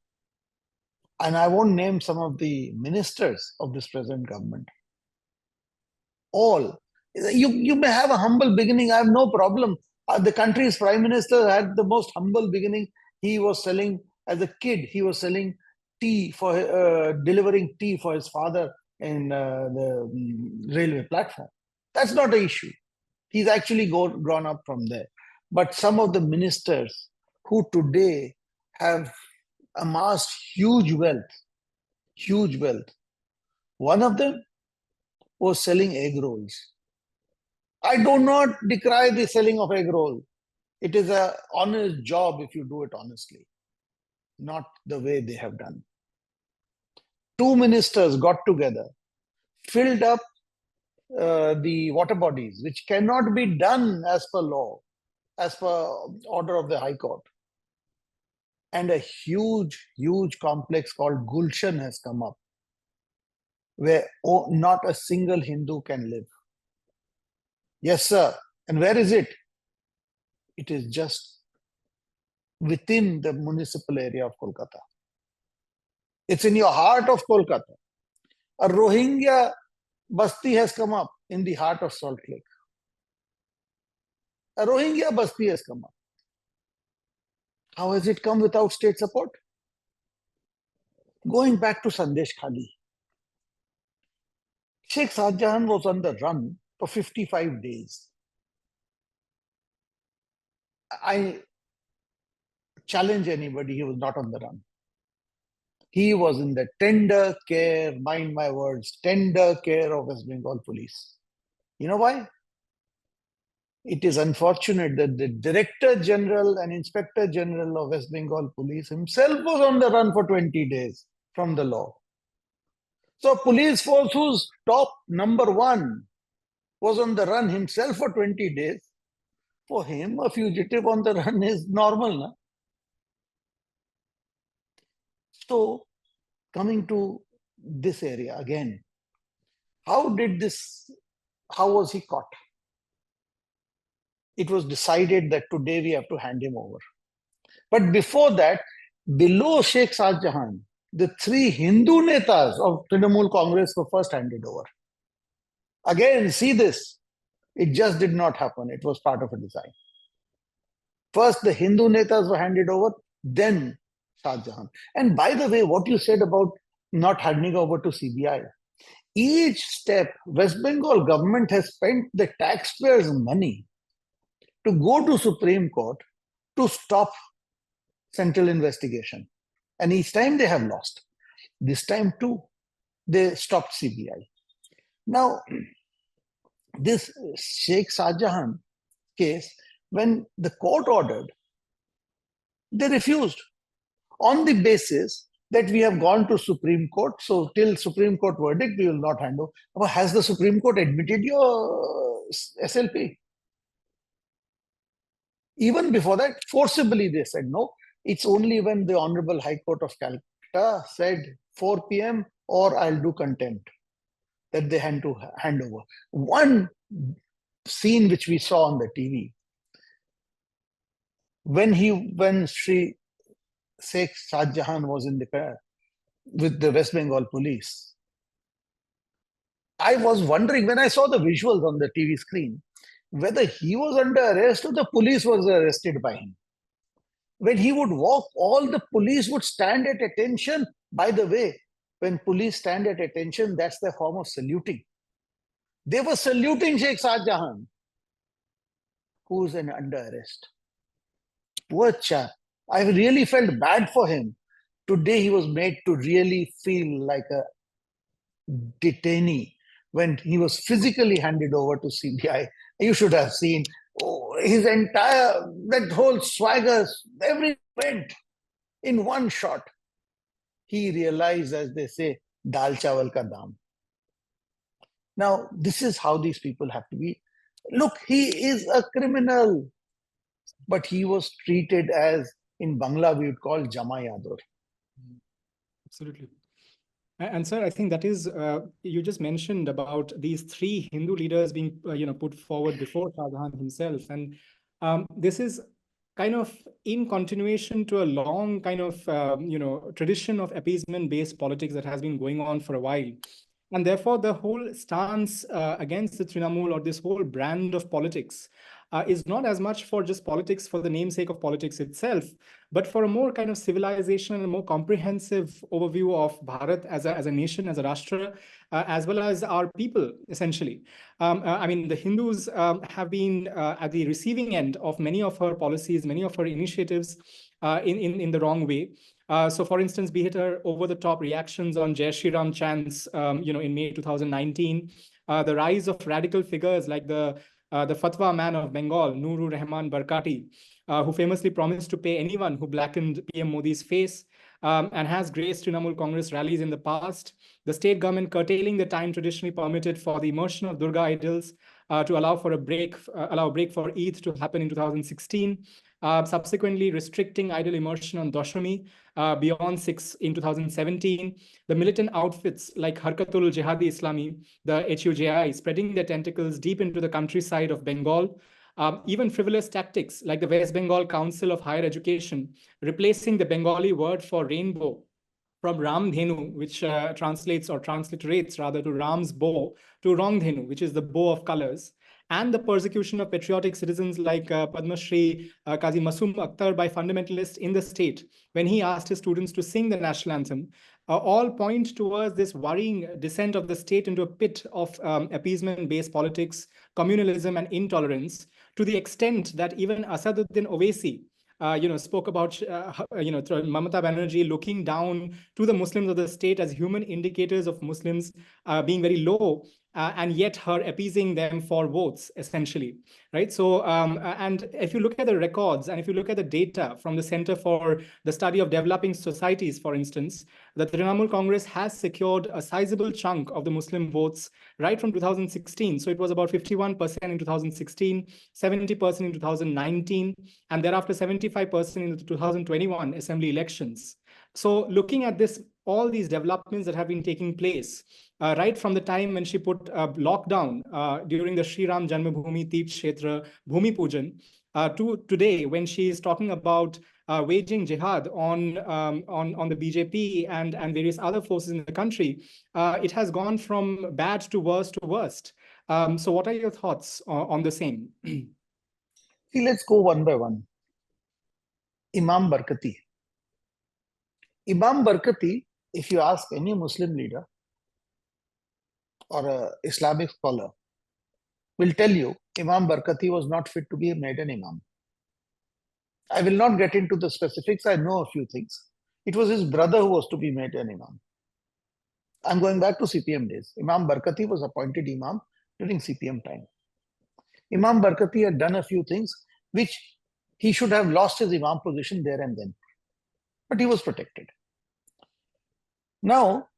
and I won't name some of the ministers of this present government, all, you may have a humble beginning, I have no problem. The country's prime minister had the most humble beginning. He was selling, as a kid, he was selling tea for, delivering tea for his father in the railway platform. That's not an issue. He's actually grown up from there. But some of the ministers who today have amassed huge wealth, one of them was selling egg rolls. I do not decry the selling of egg roll. It is an honest job if you do it honestly, not the way they have done. Two ministers got together, filled up the water bodies, which cannot be done as per law, as per order of the High Court. And a huge complex called Gulshan has come up, where not a single Hindu can live. Yes, sir. And where is it? It is just within the municipal area of Kolkata. It's in your heart of Kolkata. A Rohingya basti has come up in the heart of Salt Lake. A Rohingya basti has come up. How has it come without state support? Going back to Sandeshkhali, Sheikh Shah Jahan was on the run for 55 days. I challenge anybody, he was not on the run. He was in the tender care, mind my words, tender care of West Bengal police. You know why? It is unfortunate that the Director General and Inspector General of West Bengal Police himself was on the run for 20 days from the law. So police force whose top number one was on the run himself for 20 days, for him, a fugitive on the run is normal. Na? So, coming to this area again, how was he caught? It was decided that today we have to hand him over. But before that, below Sheikh Shah Jahan, the three Hindu netas of Trinamool Congress were first handed over. Again, see this. It just did not happen. It was part of a design. First, the Hindu netas were handed over, then Shah Jahan. And by the way, what you said about not handing over to CBI, each step, West Bengal government has spent the taxpayers' money to go to Supreme Court to stop central investigation. And each time they have lost. This time too, they stopped CBI. Now, this Sheikh Shah Jahan case, when the court ordered, they refused on the basis that we have gone to Supreme Court, so till Supreme Court verdict, we will not hand over. But has the Supreme Court admitted your SLP? Even before that, forcibly they said no. It's only when the Honorable High Court of Calcutta said 4 p.m. or I'll do contempt that they had to hand over. One scene which we saw on the TV, when Shri Sheikh Shah Jahan was in the car with the West Bengal police, I was wondering when I saw the visuals on the TV screen, whether he was under arrest or the police was arrested by him. When he would walk, all the police would stand at attention. By the way, when police stand at attention, that's their form of saluting. They were saluting Sheikh Shah Jahan, who's under arrest. Poor chap. I really felt bad for him. Today he was made to really feel like a detainee. when he was physically handed over to CBI, you should have seen his entire, that whole swagger, every went in one shot. He realized, as they say, dal chawal ka daam. Now, this is how these people have to be. Look, he is a criminal, but he was treated as, in Bangla, we would call Jama Yadur. Absolutely. And sir, I think that is, you just mentioned about these three Hindu leaders being, put forward before Shah Jahan himself. And this is kind of in continuation to a long kind of, tradition of appeasement-based politics that has been going on for a while. And therefore, the whole stance against the Trinamool, or this whole brand of politics, is not as much for just politics for the namesake of politics itself, but for a more kind of civilization and a more comprehensive overview of Bharat as a nation, as a Rashtra, as well as our people, essentially. I mean, the Hindus have been at the receiving end of many of her policies, many of her initiatives in the wrong way. So, for instance, be it her over-the-top reactions on Jai Shri Ram chants, in May 2019, the rise of radical figures like the fatwa man of Bengal, Nurur Rahman Barkati, who famously promised to pay anyone who blackened PM Modi's face, and has graced Trinamool Congress rallies in the past. The state government curtailing the time traditionally permitted for the immersion of Durga idols to allow a break for Eid to happen in 2016. Subsequently restricting idol immersion on Dashami beyond 6 in 2017. The militant outfits like Harkatul Jihadi Islami, the HUJI, spreading their tentacles deep into the countryside of Bengal. Even frivolous tactics like the West Bengal Council of Higher Education, replacing the Bengali word for rainbow from Ramdhenu, which transliterates rather to Ram's bow, to Rangdhenu, which is the bow of colors, and the persecution of patriotic citizens like Padma Shri Qazi Masum Akhtar by fundamentalists in the state when he asked his students to sing the national anthem, all point towards this worrying descent of the state into a pit of appeasement-based politics, communalism, and intolerance, to the extent that even Asaduddin Owaisi, spoke about, Mamata Banerjee looking down to the Muslims of the state as human indicators of Muslims being very low, and yet her appeasing them for votes, essentially, right? So, and if you look at the records, and if you look at the data from the Center for the Study of Developing Societies, for instance, the Trinamool Congress has secured a sizable chunk of the Muslim votes right from 2016. So it was about 51% in 2016, 70% in 2019, and thereafter 75% in the 2021 Assembly elections. So looking at this, all these developments that have been taking place, right from the time when she put lockdown during the Sri Ram Janmabhoomi Teerth Kshetra Bhumi Pujan, to today when she is talking about waging jihad on the BJP and various other forces in the country, it has gone from bad to worst. So what are your thoughts on the same? See, let's go one by one. Imam Barkati. Imam Barkati, if you ask any Muslim leader or an Islamic scholar, will tell you Imam Barkati was not fit to be made an imam. I will not get into the specifics. I know a few things. It was his brother who was to be made an imam. I'm going back to CPM days. Imam Barkati was appointed imam during CPM time. Imam Barkati had done a few things which he should have lost his imam position there and then. But he was protected. Now,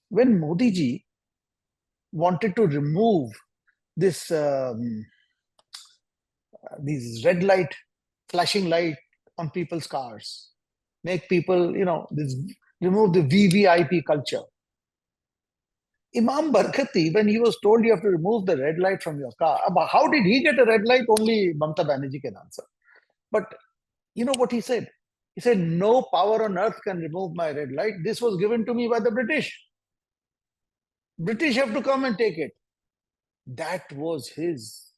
when Modi ji wanted to remove this these red light, flashing light on people's cars, make people, remove the VVIP culture. Imam Barkati, when he was told you have to remove the red light from your car, how did he get a red light? Only Mamata Banerjee can answer. But you know what he said? He said, no power on earth can remove my red light. This was given to me by the British. British have to come and take it. That was his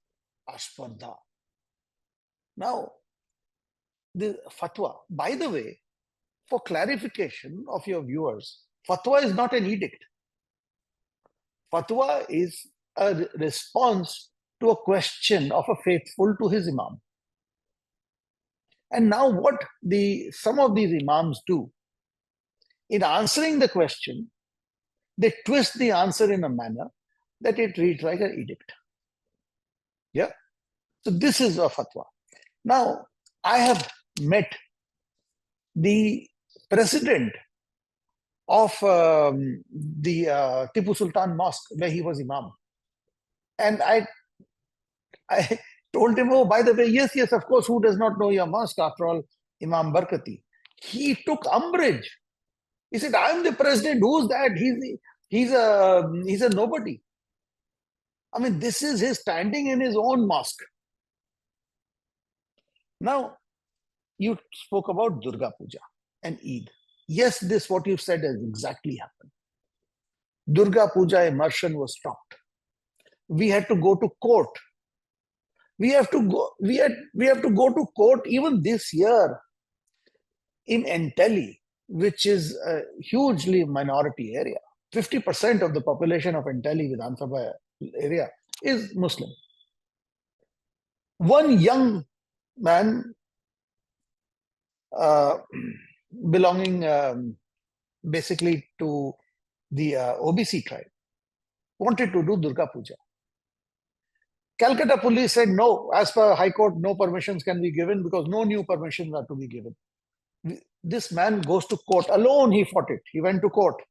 Ashparda. Now, the fatwa, by the way, for clarification of your viewers, fatwa is not an edict. Fatwa is a response to a question of a faithful to his imam. And now what some of these imams do, in answering the question, they twist the answer in a manner that it reads like an edict. Yeah. So this is a fatwa. Now, I have met the president of the Tipu Sultan Mosque, where he was Imam. And I told him, oh, by the way, yes, of course, who does not know your mosque? After all, Imam Barkati. He took umbrage. He said, I'm the president. Who's that? He's a nobody. I mean, this is his standing in his own mosque. Now, you spoke about Durga Puja and Eid. Yes, this what you said has exactly happened. Durga Puja immersion was stopped. We had to go to court. We have to go to court even this year in Entelli, which is a hugely minority area. 50% of the population of Entelli Vidhan Sabha area is Muslim. One young man belonging basically to the OBC tribe wanted to do Durga Puja. Calcutta police said no, as per High Court, no permissions can be given because no new permissions are to be given. This man goes to court alone. He fought it. He went to court,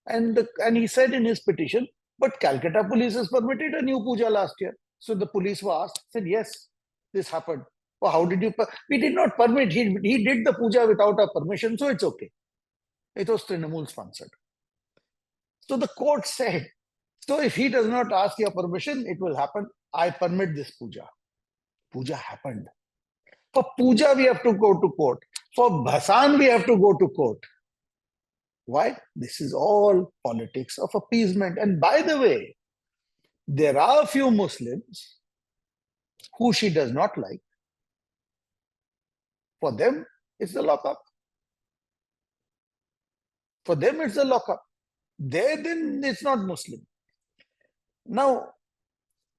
and he said in his petition, but Calcutta police has permitted a new puja last year. So the police were asked, said yes, this happened. Well, how did you? We did not permit. He did the puja without our permission, so it's okay. It was Trinamool sponsored. So the court said, so if he does not ask your permission, it will happen. I permit this puja. Puja happened. For puja, we have to go to court. For Bhasan, we have to go to court. Why? This is all politics of appeasement. And by the way, there are a few Muslims who she does not like. For them, it's the lockup. For them, it's the lockup. Then it's not Muslim. Now,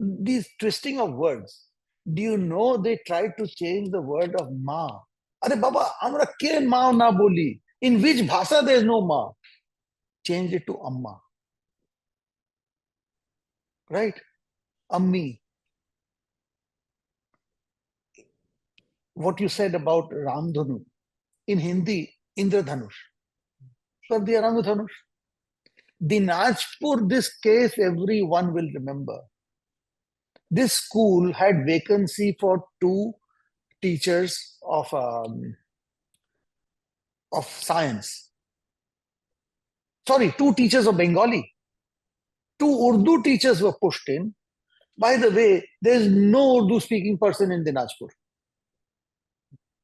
these twisting of words, do you know they tried to change the word of ma? Are Baba, amra ke ma na boli? In which bhasha there is no ma? Change it to amma. Right? Ammi. What you said about Ramdhanu. In Hindi, Indradhanush. Kar diya Ramdhanush. Dinajpur, this case everyone will remember. This school had vacancy for 2 teachers of science. Sorry, 2 teachers of Bengali. 2 Urdu teachers were pushed in. By the way, there is no Urdu speaking person in Dinajpur.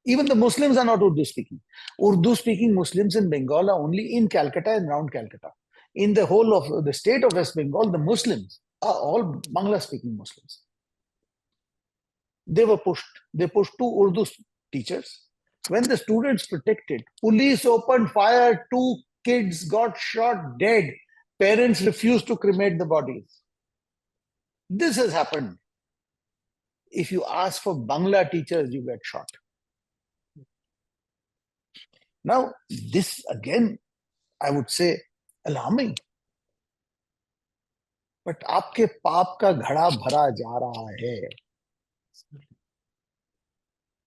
Even the Muslims are not Urdu speaking. Urdu speaking Muslims in Bengal are only in Calcutta and around Calcutta. In the whole of the state of West Bengal, the Muslims are all Bangla speaking Muslims. They were pushed. They pushed 2 Urdu teachers. When the students protested, police opened fire, 2 kids got shot dead. Parents refused to cremate the bodies. This has happened. If you ask for Bangla teachers, you get shot. Now, this again, I would say, alarming. But आपके पाप का घड़ा भरा जा रहा है.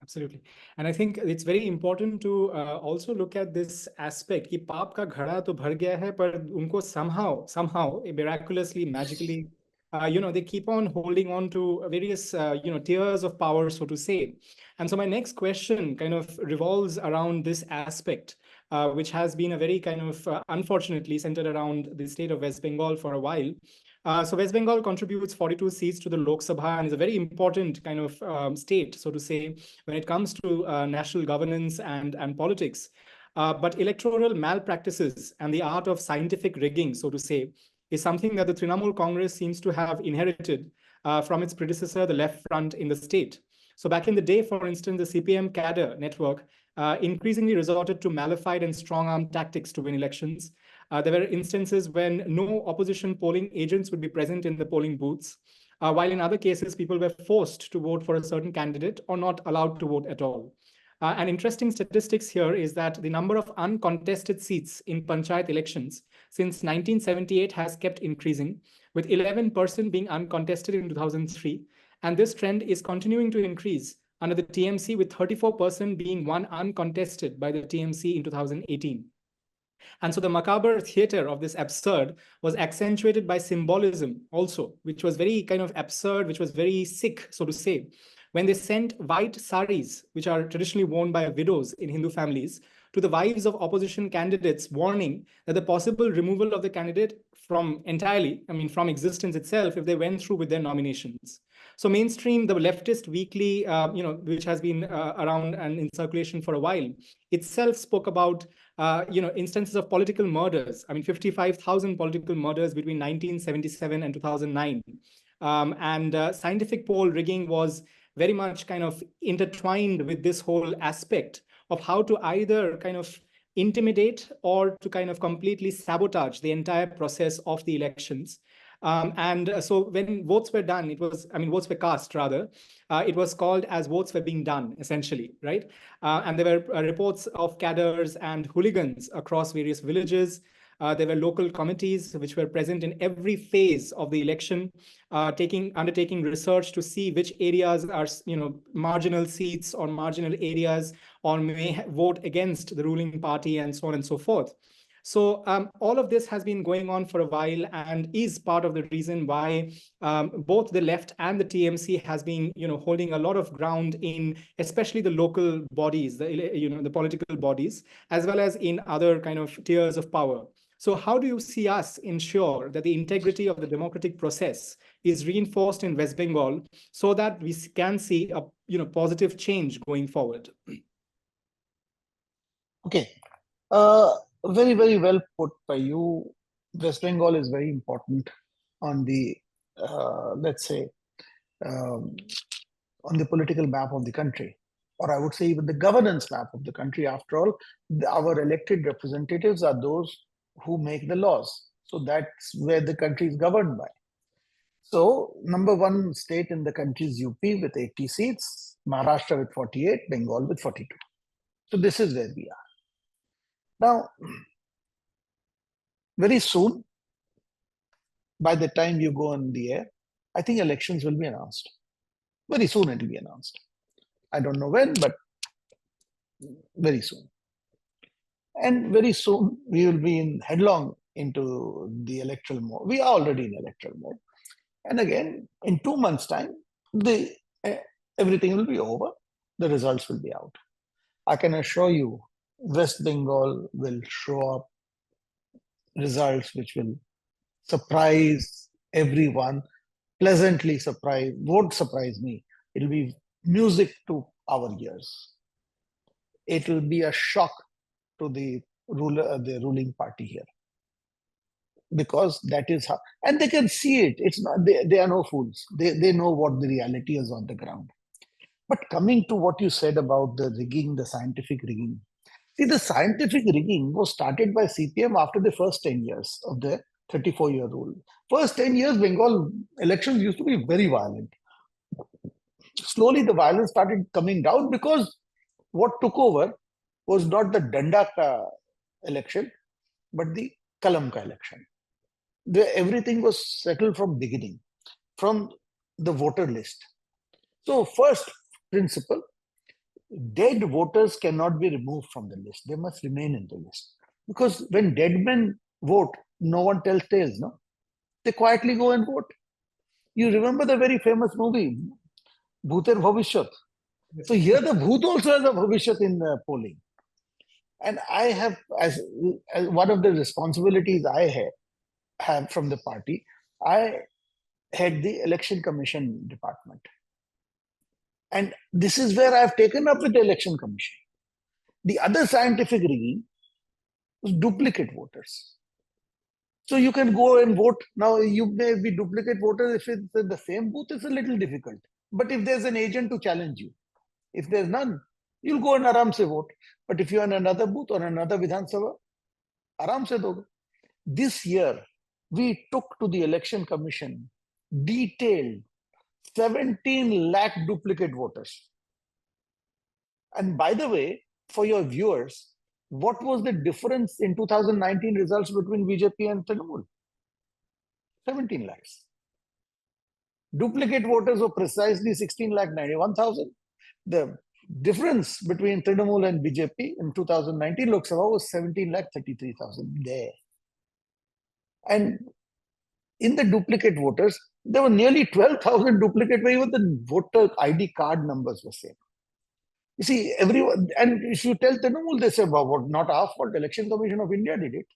Absolutely. And I think it's very important to also look at this aspect कि पाप का घड़ा तो भर गया है पर उनको somehow miraculously, magically, they keep on holding on to various tiers of power, so to say. And so my next question kind of revolves around this aspect, which has been a very kind of unfortunately centered around the state of West Bengal for a while. So West Bengal contributes 42 seats to the Lok Sabha and is a very important kind of state, so to say, when it comes to national governance and politics. But electoral malpractices and the art of scientific rigging, so to say, is something that the Trinamool Congress seems to have inherited from its predecessor, the Left Front in the state. So back in the day, for instance, the CPM cadre network increasingly resorted to malified and strong-arm tactics to win elections. There were instances when no opposition polling agents would be present in the polling booths, while in other cases, people were forced to vote for a certain candidate or not allowed to vote at all. An interesting statistics here is that the number of uncontested seats in Panchayat elections since 1978 has kept increasing, with 11% being uncontested in 2003. And this trend is continuing to increase under the TMC, with 34% being won uncontested by the TMC in 2018. And so the macabre theater of this absurd was accentuated by symbolism also, which was very kind of absurd, which was very sick, so to say, when they sent white saris, which are traditionally worn by widows in Hindu families, to the wives of opposition candidates, warning that the possible removal of the candidate from existence itself if they went through with their nominations. So mainstream, the leftist weekly, which has been around and in circulation for a while, itself spoke about instances of political murders. 55,000 political murders between 1977 and 2009. Scientific poll rigging was very much kind of intertwined with this whole aspect of how to either kind of intimidate or to kind of completely sabotage the entire process of the elections. So when votes were done, votes were cast rather, it was called as votes were being done, essentially, right? And there were reports of cadres and hooligans across various villages. There were local committees which were present in every phase of the election, undertaking research to see which areas are, marginal seats or marginal areas, or may vote against the ruling party, and so on and so forth. So all of this has been going on for a while and is part of the reason why both the left and the TMC has been, holding a lot of ground in especially the local bodies, the political bodies, as well as in other kind of tiers of power. So how do you see us ensure that the integrity of the democratic process is reinforced in West Bengal so that we can see a positive change going forward? Okay. Very, very well put by you. West Bengal is very important on the, let's say, on the political map of the country, or I would say even the governance map of the country. After all, our elected representatives are those who make the laws. So that's where the country is governed by. So number one state in the country is UP with 80 seats, Maharashtra with 48, Bengal with 42. So this is where we are. Now, very soon, by the time you go on the air, I think elections will be announced. Very soon it will be announced. I don't know when, but very soon. And very soon we will be headlong into the electoral mode. We are already in electoral mode. And again, in 2 months' time, everything will be over. The results will be out. I can assure you, West Bengal will show up results which will surprise everyone, pleasantly surprise, won't surprise me. It will be music to our ears. It will be a shock to the ruling party here, because that is how, and they can see it. It's not, they are no fools. They know what the reality is on the ground. But coming to what you said about the rigging, the scientific rigging. See, the scientific rigging was started by CPM after the first 10 years of the 34-year rule. First 10 years, Bengal elections used to be very violent. Slowly, the violence started coming down because what took over was not the Danda ka election, but the Kalam ka election. Everything was settled from beginning, from the voter list. So first principle, dead voters cannot be removed from the list. They must remain in the list. Because when dead men vote, no one tells tales, no? They quietly go and vote. You remember the very famous movie, Bhuter Bhavishyat. So here the Bhoot also has a Bhavishyat in polling. And I have, as one of the responsibilities I have from the party, I head the election commission department. And this is where I've taken up with the election commission. The other scientific rigging was duplicate voters. So you can go and vote. Now, you may be duplicate voters if it's in the same booth, it's a little difficult. But if there's an agent to challenge you, if there's none, you'll go and aram se vote. But if you're in another booth or another Vidhan Sabha, aram se doge. This year, we took to the election commission detailed 17 lakh duplicate voters. And by the way, for your viewers, what was the difference in 2019 results between BJP and Trinamool? 17 lakhs. Duplicate voters were precisely 16,91,000. The difference between Trinamool and BJP in 2019 Lok Sabha was 17,33,000 there. And in the duplicate voters, there were nearly 12,000 duplicate where even the voter ID card numbers were same. You see, everyone, and if you tell Trinamool, they say, well, what, not our fault, Election Commission of India did it.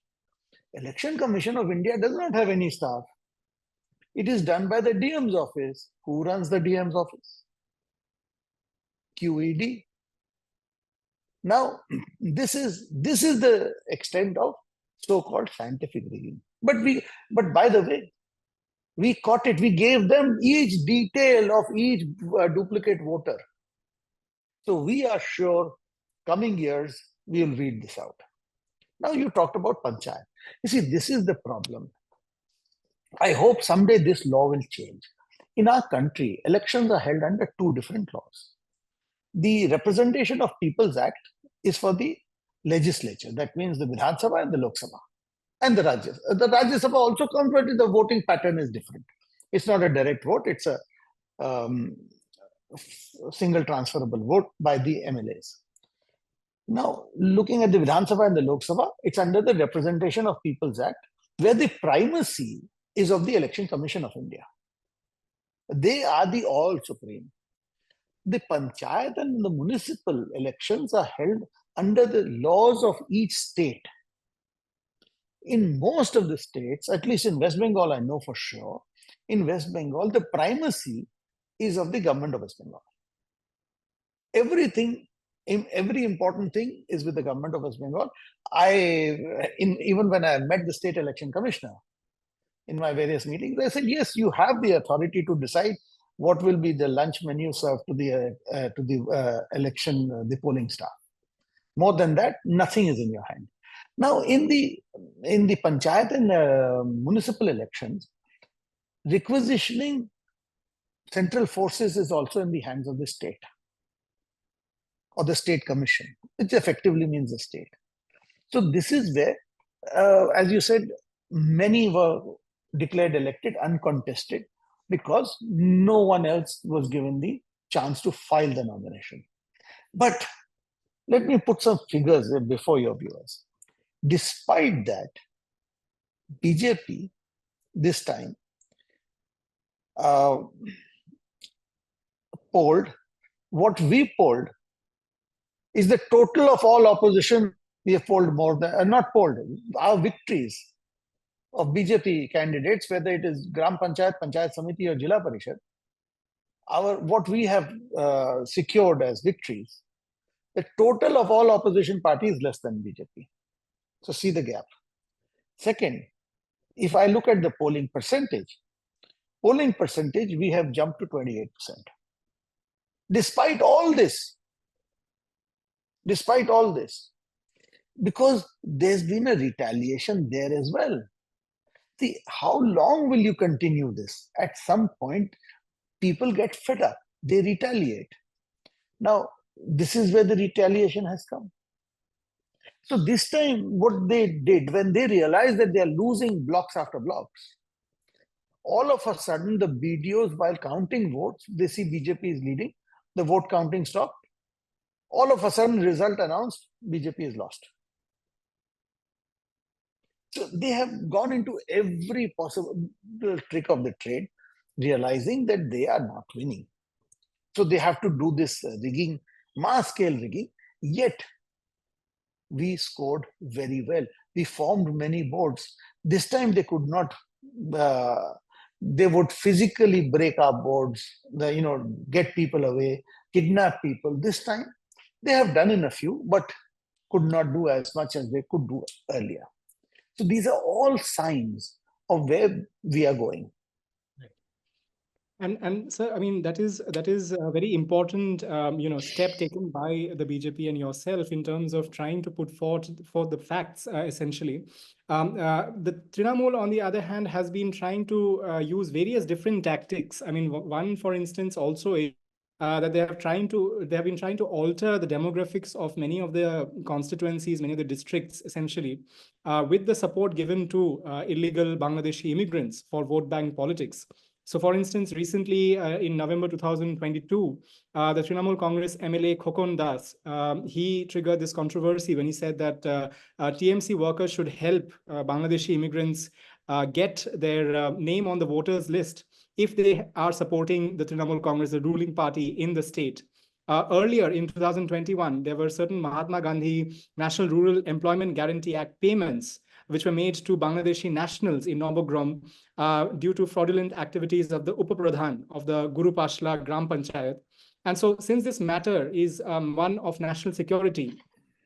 Election Commission of India does not have any staff. It is done by the DM's office. Who runs the DM's office? QED. Now, this is the extent of so-called scientific rigging. But by the way, we caught it. We gave them each detail of each duplicate voter. So we are sure coming years, we will read this out. Now you talked about Panchayat. You see, this is the problem. I hope someday this law will change. In our country, elections are held under two different laws. The Representation of People's Act is for the legislature. That means the Vidhan Sabha and the Lok Sabha. And the Rajya Sabha. The Rajya Sabha also comes, but the voting pattern is different. It's not a direct vote. It's a single transferable vote by the MLAs. Now, looking at the Vidhan Sabha and the Lok Sabha, it's under the Representation of People's Act, where the primacy is of the Election Commission of India. They are the all supreme. The Panchayat and the municipal elections are held under the laws of each state. In most of the states, at least in West Bengal, I know for sure, in West Bengal, the primacy is of the government of West Bengal. Every important thing is with the government of West Bengal. Even when I met the state election commissioner in my various meetings, I said, yes, you have the authority to decide what will be the lunch menu served to the election, the polling staff. More than that, nothing is in your hand. Now, in the Panchayat and municipal elections, requisitioning central forces is also in the hands of the state or the state commission, which effectively means the state. So this is where, as you said, many were declared elected uncontested because no one else was given the chance to file the nomination. But let me put some figures before your viewers. Despite that, BJP this time polled, what we polled is the total of all opposition. We have polled more than, not polled, our victories of BJP candidates, whether it is Gram Panchayat, Panchayat Samiti or Jila Parishad, what we have secured as victories, the total of all opposition parties is less than BJP. So see the gap. Second, if I look at the polling percentage, we have jumped to 28%. Despite all this, because there's been a retaliation there as well. See, how long will you continue this? At some point, people get fed up. They retaliate. Now, this is where the retaliation has come. So this time, what they did, when they realized that they are losing blocks after blocks, all of a sudden, the BDOs, while counting votes, they see BJP is leading. The vote counting stopped. All of a sudden, result announced, BJP is lost. So they have gone into every possible trick of the trade, realizing that they are not winning. So they have to do this rigging, mass-scale rigging. Yet, we scored very well. We formed many boards. This time they could not, they would physically break our boards, get people away, kidnap people. This time, they have done in a few, but could not do as much as they could do earlier. So these are all signs of where we are going. And sir, I mean, that is a very important step taken by the BJP and yourself in terms of trying to put forth the facts essentially. The Trinamool, on the other hand, has been trying to use various different tactics. I mean, one, for instance, also that they have been trying to alter the demographics of many of the constituencies, many of the districts, essentially, with the support given to illegal Bangladeshi immigrants for vote bank politics. So, for instance, recently in November 2022, the Trinamool Congress MLA Khokon Das, he triggered this controversy when he said that TMC workers should help Bangladeshi immigrants get their name on the voters list if they are supporting the Trinamool Congress, the ruling party in the state. Earlier in 2021, there were certain Mahatma Gandhi National Rural Employment Guarantee Act payments which were made to Bangladeshi nationals in Nobogrom due to fraudulent activities of the Upa-Pradhan of the Guru Pashla Gram Panchayat. And so since this matter is one of national security,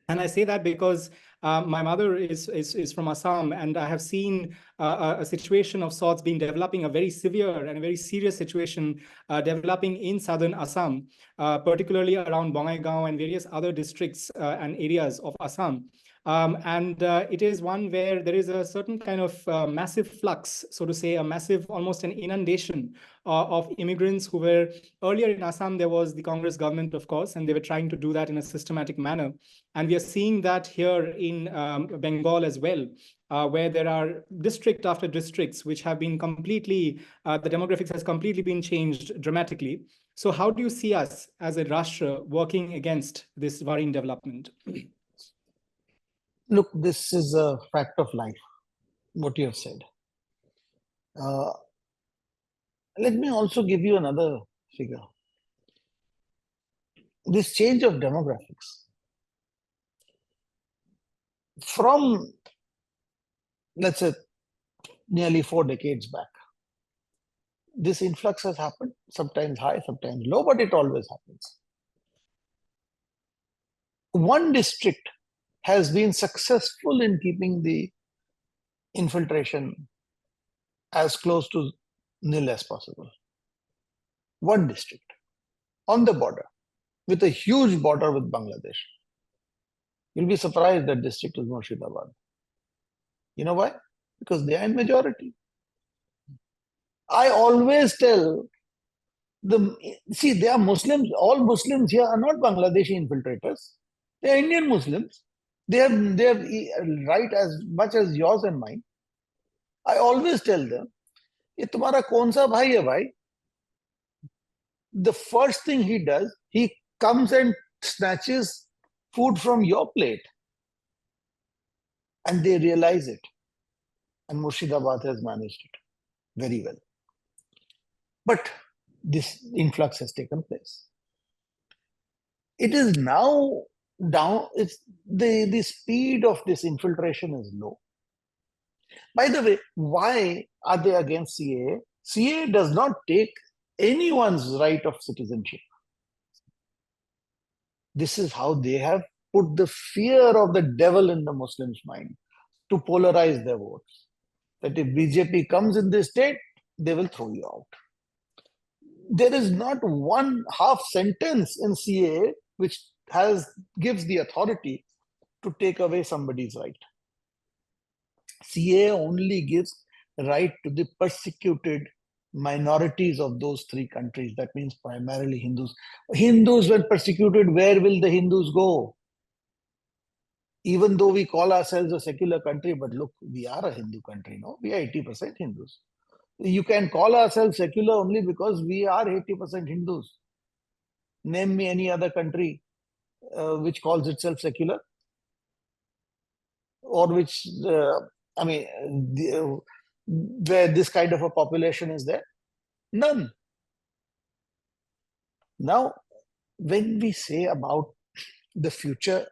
and I say that because my mother is from Assam, and I have seen a situation of sorts being developing, a very severe and a very serious situation developing in southern Assam, particularly around Bongaigaon and various other districts and areas of Assam. It is one where there is a certain kind of massive flux, so to say, almost an inundation of immigrants who were earlier in Assam. There was the Congress government, of course, and they were trying to do that in a systematic manner. And we are seeing that here in Bengal as well, where there are district after districts which have been completely, the demographics has completely been changed dramatically. So how do you see us as a Rashtra working against this worrying development? Look, this is a fact of life, what you have said. Let me also give you another figure. This change of demographics from, let's say, nearly 4 decades back, this influx has happened, sometimes high, sometimes low, but it always happens. One district has been successful in keeping the infiltration as close to nil as possible. One district on the border, with a huge border with Bangladesh. You'll be surprised that district is Murshidabad. You know why? Because they are in majority. I always tell them, see, they are Muslims. All Muslims here are not Bangladeshi infiltrators. They are Indian Muslims. They have right as much as yours and mine. I always tell them, ये तुम्हारा कौन सा भाई है भाई? The first thing he does, he comes and snatches food from your plate. And they realize it. And Murshidabad has managed it very well. But this influx has taken place. It is now down, the speed of this infiltration is low. By the way, why are they against CAA? CAA does not take anyone's right of citizenship. This is how they have put the fear of the devil in the Muslims' mind to polarize their votes. That if BJP comes in this state, they will throw you out. There is not one half sentence in CAA which gives the authority to take away somebody's right. CAA only gives right to the persecuted minorities of those 3 countries. That means primarily Hindus. Hindus, when persecuted, where will the Hindus go? Even though we call ourselves a secular country, but look, we are a Hindu country, no? We are 80% Hindus. You can call ourselves secular only because we are 80% Hindus. Name me any other country which calls itself secular, or which, where this kind of a population is there? None. Now, when we say about the future,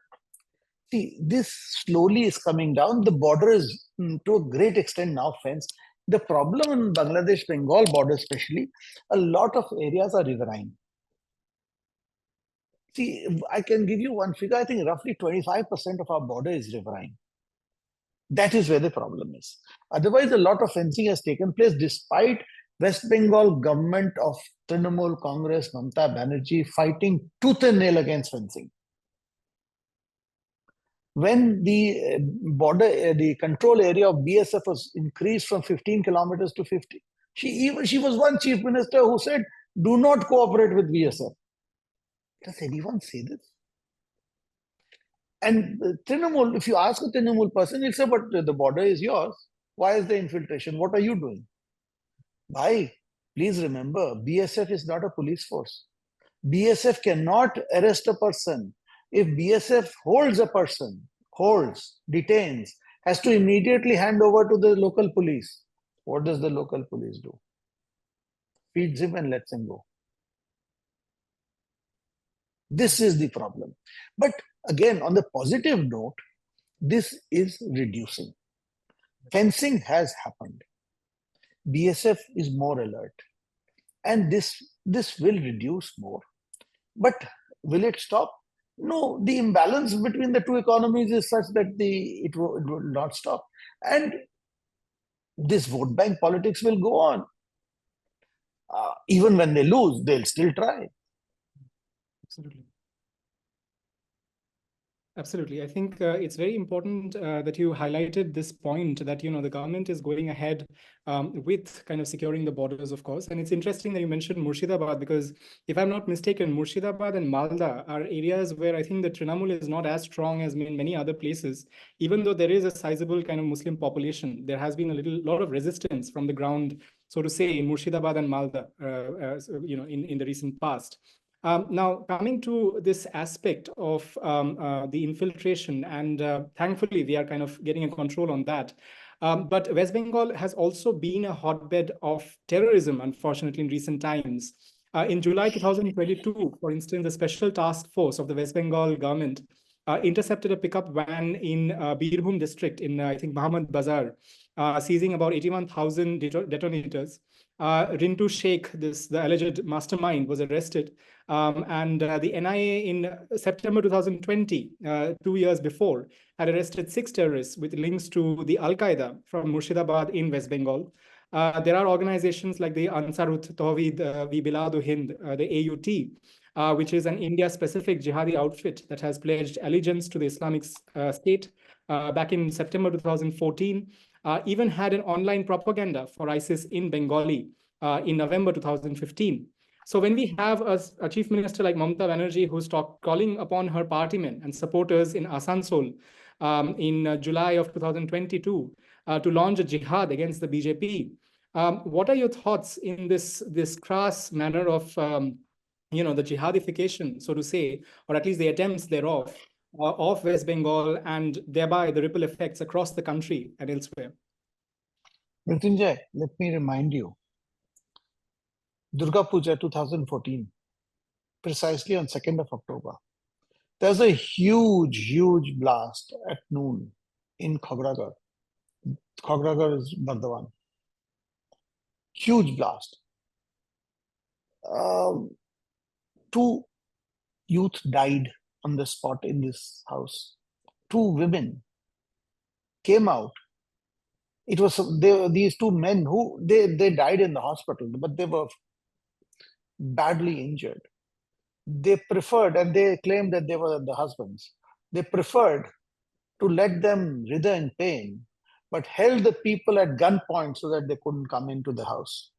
see, this slowly is coming down. The border is to a great extent now fenced. The problem in Bangladesh-Bengal border especially, a lot of areas are riverine. See, I can give you one figure. I think roughly 25% of our border is riverine. That is where the problem is. Otherwise, a lot of fencing has taken place despite West Bengal government of Trinamool Congress, Mamata Banerjee fighting tooth and nail against fencing. When the border, the control area of BSF was increased from 15 kilometers to 50, she was one chief minister who said, do not cooperate with BSF. Does anyone say this? And Trinamool, if you ask a Trinamool person, he'll say, but the border is yours. Why is the infiltration? What are you doing? Why? Please remember, BSF is not a police force. BSF cannot arrest a person. If BSF holds a person, detains, has to immediately hand over to the local police. What does the local police do? Feeds him and lets him go. This is the problem. But again, on the positive note, this is reducing. Fencing has happened. BSF is more alert. And this will reduce more. But will it stop? No, the imbalance between the two economies is such that it will not stop. And this vote bank politics will go on. Even when they lose, they'll still try. Absolutely. Absolutely. I think it's very important that you highlighted this point that, the government is going ahead with kind of securing the borders, of course. And it's interesting that you mentioned Murshidabad, because if I'm not mistaken, Murshidabad and Malda are areas where I think the Trinamool is not as strong as in many other places. Even though there is a sizable kind of Muslim population, there has been a lot of resistance from the ground, so to say, in Murshidabad and Malda, in the recent past. Now, coming to this aspect of the infiltration, and thankfully, we are kind of getting a control on that. But West Bengal has also been a hotbed of terrorism, unfortunately, in recent times. In July 2022, for instance, the Special Task Force of the West Bengal government intercepted a pickup van in Birbhum district in, I think, Muhammad Bazar, seizing about 81,000 detonators. Rintu Sheikh, the alleged mastermind, was arrested. And the NIA in September 2020, 2 years before, had arrested 6 terrorists with links to the Al-Qaeda from Murshidabad in West Bengal. There are organizations like the Ansarut Tawhid Vi Biladu Hind, the AUT, which is an India-specific jihadi outfit that has pledged allegiance to the Islamic State back in September 2014. Even had an online propaganda for ISIS in Bengali in November 2015. So when we have a chief minister like Mamata Banerjee who's calling upon her partymen and supporters in Asansol in July of 2022 to launch a jihad against the BJP, what are your thoughts in this crass manner of the jihadification, so to say, or at least the attempts thereof, of West Bengal, and thereby the ripple effects across the country and elsewhere? Mrittunjoy, let me remind you, Durga Puja 2014, precisely on 2nd of October, there's a huge blast at noon in Khagragar. Khagragar is Bardhaman. Huge blast. 2 youth died on the spot in this house. 2 women came out. It was these 2 men who they died in the hospital, but they were badly injured. They preferred, and they claimed that they were the husbands, they preferred to let them writhe in pain, but held the people at gunpoint so that they couldn't come into the house,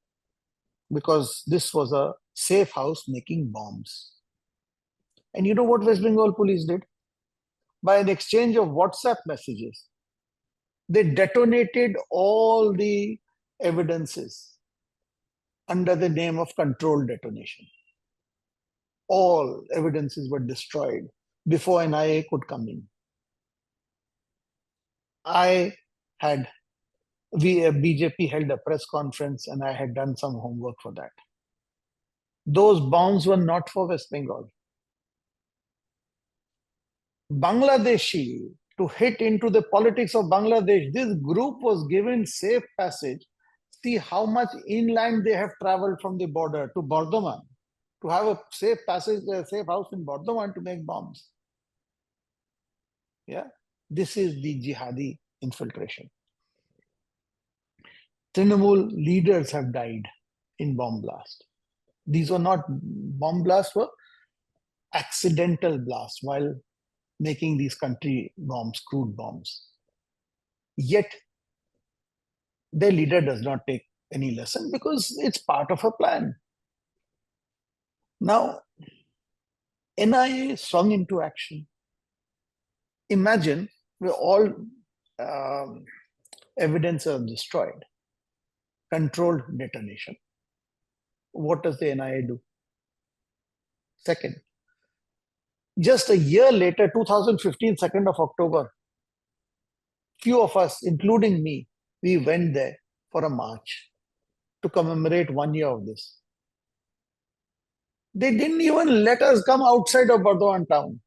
because this was a safe house making bombs. And you know what West Bengal police did? By an exchange of WhatsApp messages, they detonated all the evidences under the name of controlled detonation. All evidences were destroyed before NIA could come in. BJP held a press conference, and I had done some homework for that. Those bombs were not for West Bengal. Bangladeshi, to hit into the politics of Bangladesh, this group was given safe passage. See how much inland they have traveled from the border to Bardhaman, to have a safe passage, a safe house in Bardhaman to make bombs. Yeah, this is the jihadi infiltration. Trinamool leaders have died in bomb blast. These were not bomb blasts, were accidental blasts while making these country bombs, crude bombs. Yet, their leader does not take any lesson because it's part of a plan. Now, NIA swung into action. Imagine all evidence are destroyed. Controlled detonation. What does the NIA do? Second, just a year later, 2015, 2nd of October, few of us, including me, we went there for a march to commemorate 1 year of this. They didn't even let us come outside of Bardhaman town.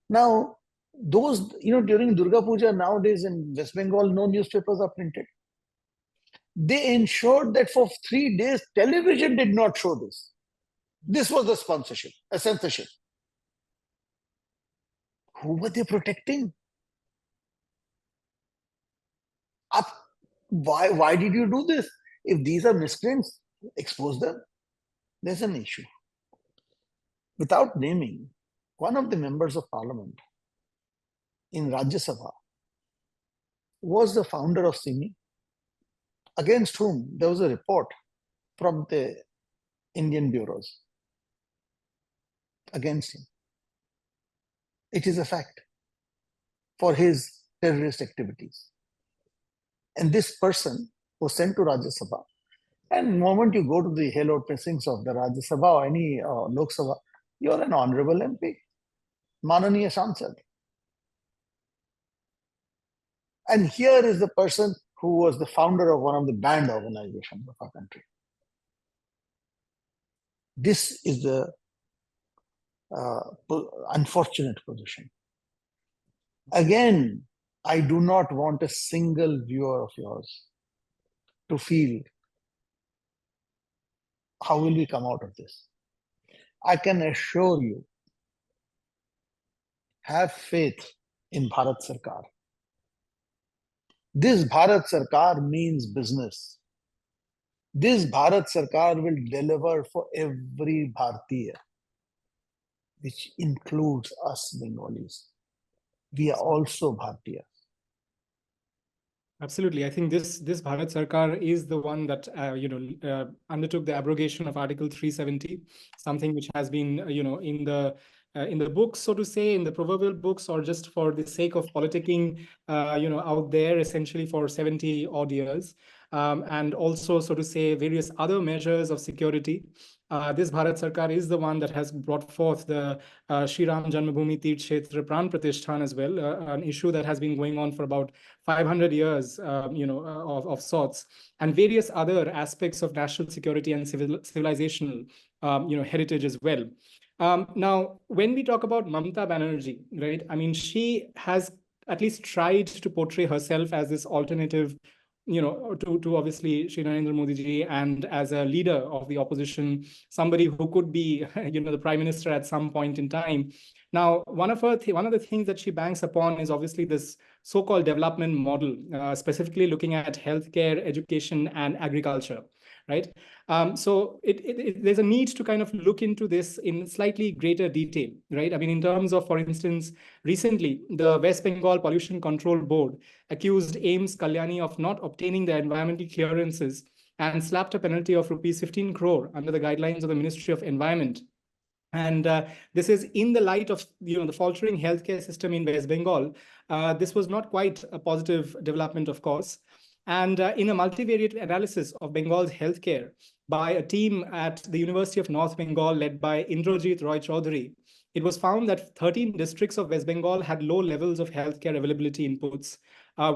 Now, those, during Durga Puja nowadays in West Bengal, no newspapers are printed. They ensured that for 3 days, television did not show this. This was the sponsorship, a censorship. Who were they protecting? Why did you do this? If these are miscreants, expose them. There's an issue. Without naming, one of the members of parliament in Rajya Sabha was the founder of SIMI, against whom there was a report from the Indian bureaus against him. It is a fact for his terrorist activities. And this person was sent to Rajya Sabha. And the moment you go to the hallowed precincts of the Rajya Sabha or any Lok Sabha, you are an honorable MP, Mananiya Sansad. And here is the person who was the founder of one of the banned organizations of our country. This is the unfortunate position. Again, I do not want a single viewer of yours to feel, how will we come out of this? I can assure you, have faith in Bharat Sarkar. This Bharat Sarkar means business. This Bharat Sarkar will deliver for every Bharatiya, which includes us Bengalis. We are also Bharatiya. Absolutely. I think this Bharat Sarkar is the one that undertook the abrogation of Article 370, something which has been in the books, so to say, in the proverbial books, or just for the sake of politicking out there, essentially for 70 odd years, and also, so to say, various other measures of security. This Bharat Sarkar is the one that has brought forth the Shri Ram Janmabhoomi Tirth Kshetra Pran Pratishthan as well, an issue that has been going on for about 500 years, of sorts, and various other aspects of national security and civilizational, heritage as well. Now, when we talk about Mamata Banerjee, right, I mean, she has at least tried to portray herself as this alternative, to obviously Shri Narendra Modi ji, and as a leader of the opposition, somebody who could be, the prime minister at some point in time. Now, one of the things that she banks upon is obviously this so-called development model, specifically looking at healthcare, education, and agriculture, right? So there's a need to kind of look into this in slightly greater detail, right? I mean, in terms of, for instance, recently, the West Bengal Pollution Control Board accused AIMS Kalyani of not obtaining the environmental clearances and slapped a penalty of rupees 15 crore under the guidelines of the Ministry of Environment. And this is in the light of the faltering healthcare system in West Bengal. This was not quite a positive development, of course. And in a multivariate analysis of Bengal's healthcare by a team at the University of North Bengal led by Indrajit Roy Chaudhary, it was found that 13 districts of West Bengal had low levels of healthcare availability inputs,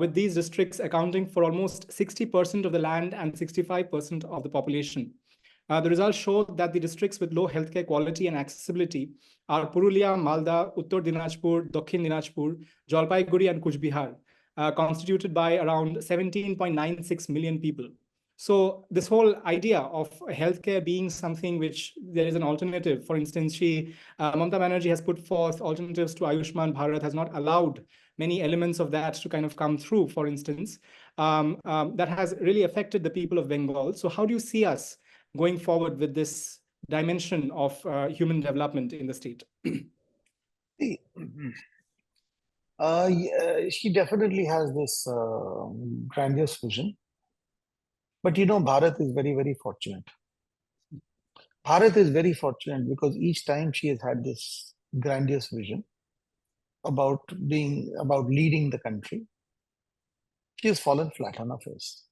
with these districts accounting for almost 60% of the land and 65% of the population. The results showed that the districts with low healthcare quality and accessibility are Purulia, Malda, Uttar Dinajpur, Dakshin Dinajpur, Jalpaiguri, and Kuch Bihar, constituted by around 17.96 million people. So this whole idea of healthcare being something which there is an alternative, for instance, Mamata Banerjee has put forth alternatives to Ayushman Bharat, has not allowed many elements of that to kind of come through, for instance, that has really affected the people of Bengal. So how do you see us going forward with this dimension of human development in the state? She definitely has this grandiose vision. But Bharat is very, very fortunate. Bharat is very fortunate because each time she has had this grandiose vision about leading the country, she has fallen flat on her face.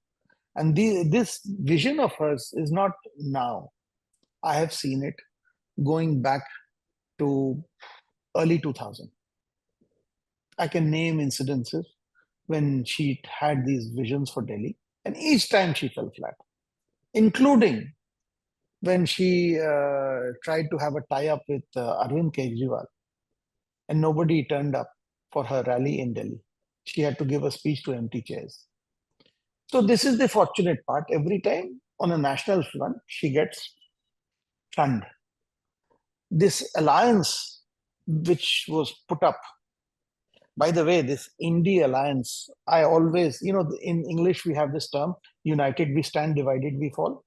And this vision of hers is not now. I have seen it going back to early 2000. I can name incidences when she had these visions for Delhi, and each time she fell flat, including when she tried to have a tie-up with Arvind Kejriwal, and nobody turned up for her rally in Delhi. She had to give a speech to empty chairs. So this is the fortunate part. Every time on a national front, she gets shunned. This alliance which was put up, by the way, this Indie alliance, I always, in English we have this term, united we stand, divided we fall.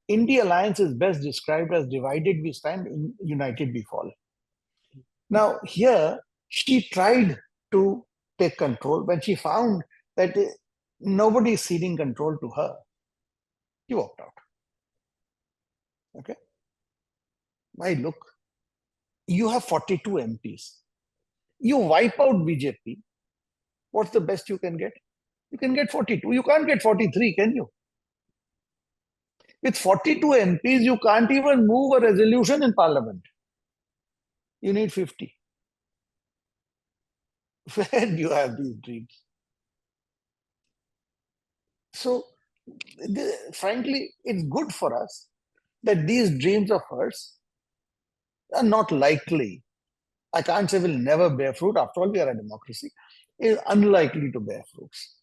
Indie alliance is best described as divided we stand, united we fall. Now here, she tried to take control. When she found that nobody is ceding control to her, she walked out. Okay? Why, look, you have 42 MPs. You wipe out BJP, what's the best you can get? You can get 42. You can't get 43, can you? With 42 MPs, you can't even move a resolution in parliament. You need 50. Where do you have these dreams? So, frankly, it's good for us that these dreams of hers are not likely. I can't say will never bear fruit. After all, we are a democracy. It is unlikely to bear fruits.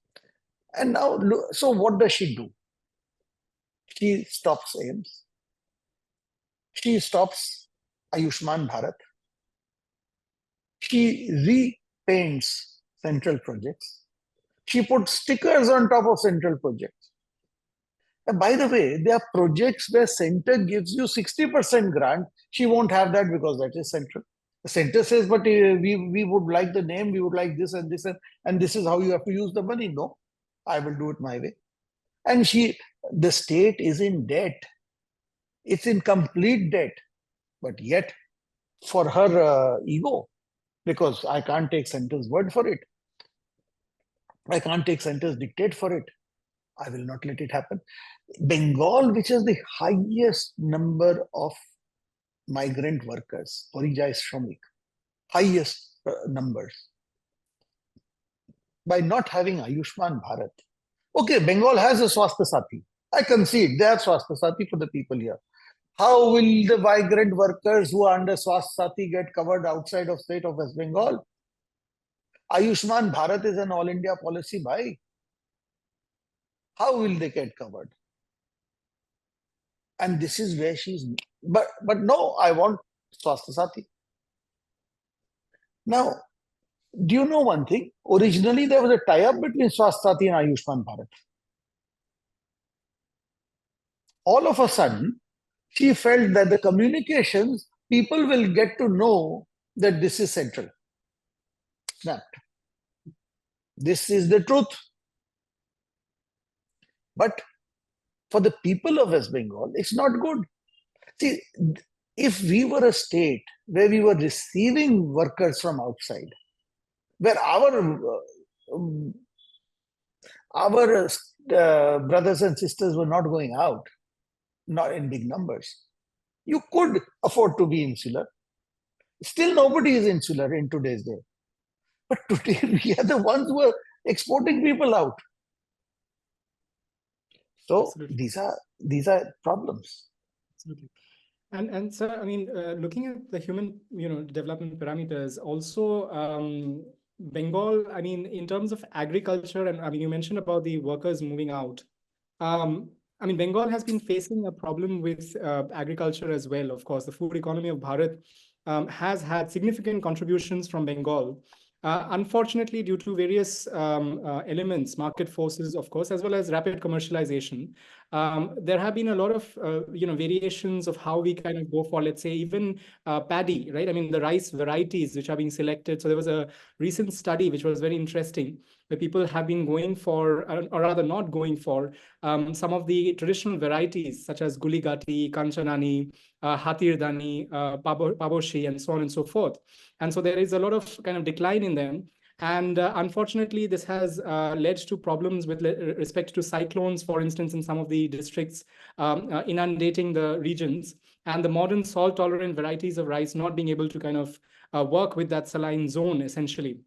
And now, so what does she do? She stops AIMS. She stops Ayushman Bharat. She repaints central projects. She puts stickers on top of central projects. And by the way, there are projects where center gives you 60% grant. She won't have that because that is central. The center says, but we would like the name, we would like this and this, and this is how you have to use the money. No, I will do it my way. And the state is in debt. It's in complete debt. But yet, for her ego, because I can't take center's word for it, I can't take center's dictate for it, I will not let it happen. Bengal, which has the highest number of migrant workers, Parijai Shramik, highest numbers. By not having Ayushman Bharat. Okay, Bengal has a Swasthya Sathi. I concede, they have Swasthya Sathi for the people here. How will the migrant workers who are under Swasthya Sathi get covered outside of state of West Bengal? Ayushman Bharat is an all India policy, bhai. How will they get covered? And this is where she's, but no, I want Swasthya Sathi. Now, do you know one thing? Originally, there was a tie-up between Swasthya Sathi and Ayushman Bharat. All of a sudden, she felt that the communications, people will get to know that this is central. Snapped. This is the truth. But for the people of West Bengal, it's not good. See, if we were a state where we were receiving workers from outside, where our brothers and sisters were not going out, not in big numbers, you could afford to be insular. Still, nobody is insular in today's day. But today, we are the ones who are exporting people out. So Absolutely. these are problems. Absolutely. And sir, I mean, looking at the human, development parameters, also Bengal, I mean, in terms of agriculture, and I mean, you mentioned about the workers moving out. I mean, Bengal has been facing a problem with agriculture as well. Of course, the food economy of Bharat has had significant contributions from Bengal. Unfortunately, due to various elements, market forces, of course, as well as rapid commercialization, there have been a lot of variations of how we kind of go for, let's say, even paddy, right? I mean, the rice varieties which are being selected. So there was a recent study which was very interesting, where people have been going for, or rather not going for, some of the traditional varieties such as guligati, kanchanani, hatirdani, paboshi, and so on and so forth. And so there is a lot of kind of decline in them. And unfortunately, this has led to problems with respect to cyclones, for instance, in some of the districts, inundating the regions, and the modern salt-tolerant varieties of rice not being able to kind of work with that saline zone, essentially.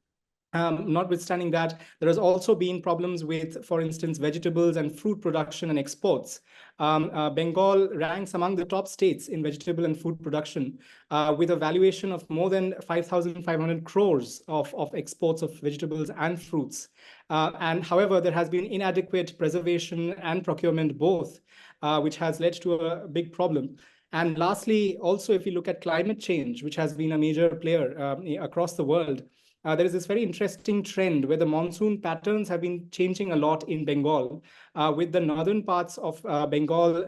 Notwithstanding that, there has also been problems with, for instance, vegetables and fruit production and exports. Bengal ranks among the top states in vegetable and food production, with a valuation of more than 5,500 crores of exports of vegetables and fruits. And however, there has been inadequate preservation and procurement both, which has led to a big problem. And lastly, also, if you look at climate change, which has been a major player across the world, there is this very interesting trend where the monsoon patterns have been changing a lot in Bengal, with the northern parts of Bengal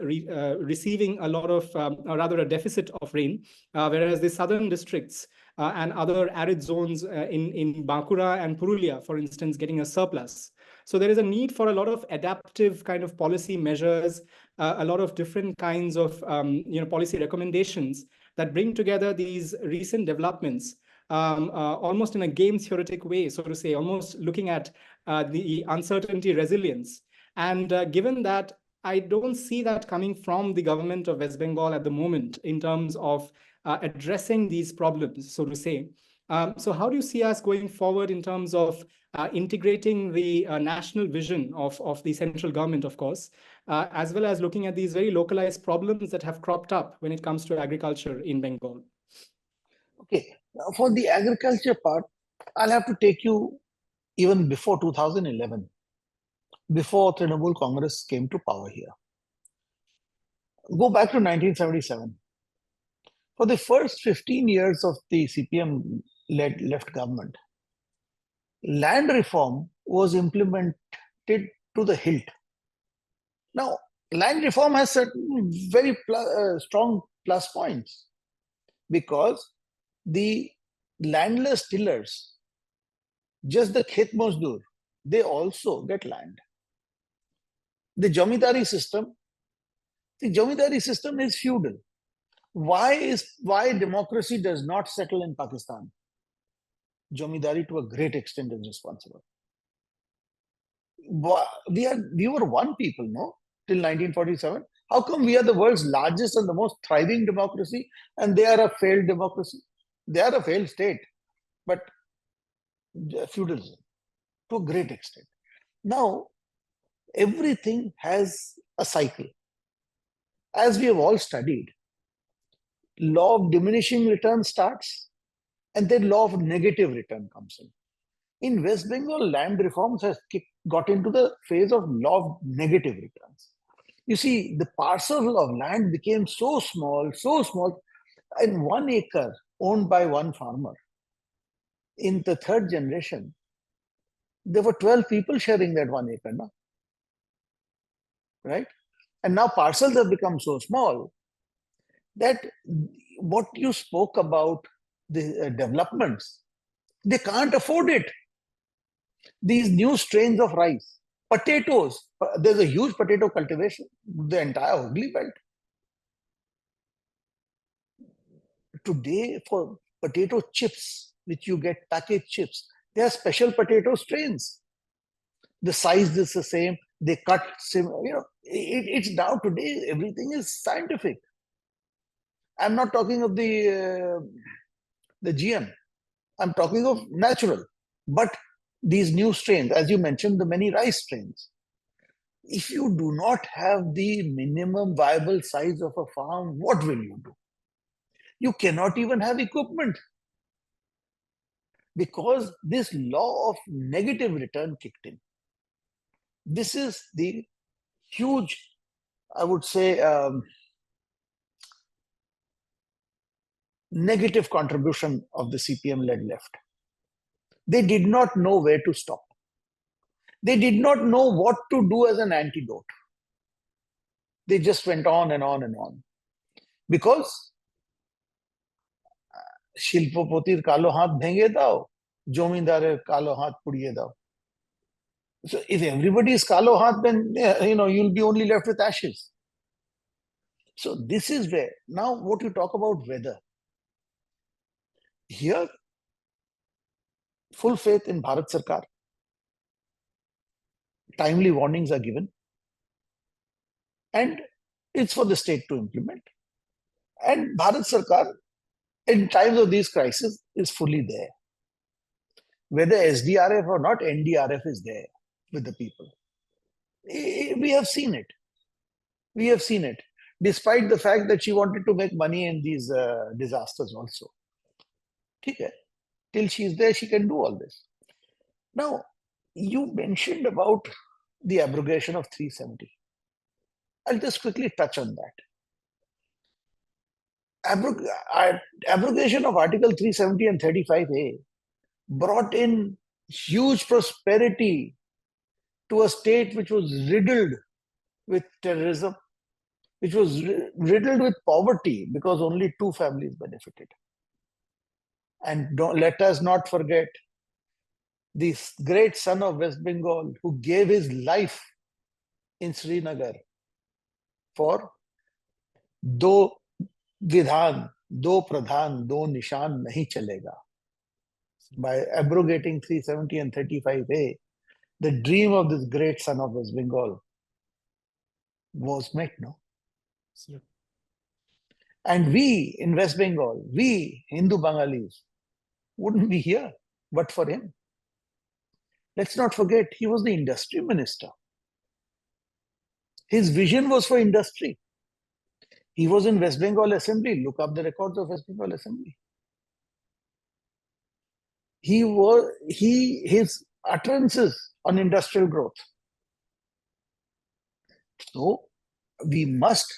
receiving a lot of, or rather a deficit of rain, whereas the southern districts and other arid zones in Bankura and Purulia, for instance, getting a surplus. So there is a need for a lot of adaptive kind of policy measures, a lot of different kinds of policy recommendations that bring together these recent developments, almost in a game theoretic way, so to say, almost looking at the uncertainty resilience. And given that, I don't see that coming from the government of West Bengal at the moment in terms of addressing these problems, so to say. So how do you see us going forward in terms of integrating the national vision of the central government, of course, as well as looking at these very localized problems that have cropped up when it comes to agriculture in Bengal? Okay, now for the agriculture part, I'll have to take you even before 2011, before Trinamool Congress came to power here. Go back to 1977. For the first 15 years of the CPM-led left government, land reform was implemented to the hilt. Now, land reform has certain very strong plus points, because the landless tillers, just the khet mazdoor, they also get land. The jamidari system is feudal. Why democracy does not settle in Pakistan? Jamidari to a great extent is responsible. We were one people, no? Till 1947. How come we are the world's largest and the most thriving democracy, and they are a failed democracy? They are a failed state, but feudalism to a great extent. Now, everything has a cycle. As we have all studied, law of diminishing return starts, and then law of negative return comes in. In West Bengal, land reforms has got into the phase of law of negative returns. You see, the parcel of land became so small, and 1 acre owned by one farmer. In the third generation, there were 12 people sharing that 1 acre, no? Right? And now parcels have become so small that what you spoke about, the developments, they can't afford it. These new strains of rice, potatoes, there's a huge potato cultivation, the entire Hooghly belt. Today, for potato chips, which you get packaged chips, they are special potato strains. The size is the same, they cut similar, it's now today, everything is scientific. I'm not talking of the GM, I'm talking of natural. But these new strains, as you mentioned, the many rice strains, if you do not have the minimum viable size of a farm, what will you do? You cannot even have equipment, because this law of negative return kicked in. This is the huge, I would say, negative contribution of the CPM-led left. They did not know where to stop. They did not know what to do as an antidote. They just went on and on and on. Because শিল্পপতির কালো হাত ভেঙে দাও, জমিদারের কালো হাত পুড়িয়ে দাও. So if everybody is kalo hat, then you'll be only left with ashes. So this is where, now what you talk about weather. Here, full faith in Bharat Sarkar. Timely warnings are given. And it's for the state to implement. And Bharat Sarkar, in times of these crises, is fully there. Whether SDRF or not, NDRF is there with the people. We have seen it. We have seen it. Despite the fact that she wanted to make money in these disasters also. Okay. Till she's there, she can do all this. Now, you mentioned about the abrogation of 370. I'll just quickly touch on that. Abrogation of Article 370 and 35A brought in huge prosperity to a state which was riddled with terrorism, which was riddled with poverty because only 2 families benefited. And let us not forget this great son of West Bengal who gave his life in Srinagar for do vidhan, do pradhan, do nishan nahi chalega. By abrogating 370 and 35A, the dream of this great son of West Bengal was met, no? Sure. And we in West Bengal, we Hindu Bengalis, wouldn't be here but for him. Let's not forget, he was the industry minister. His vision was for industry. He was in West Bengal Assembly. Look up the records of West Bengal Assembly. His utterances on industrial growth. So we must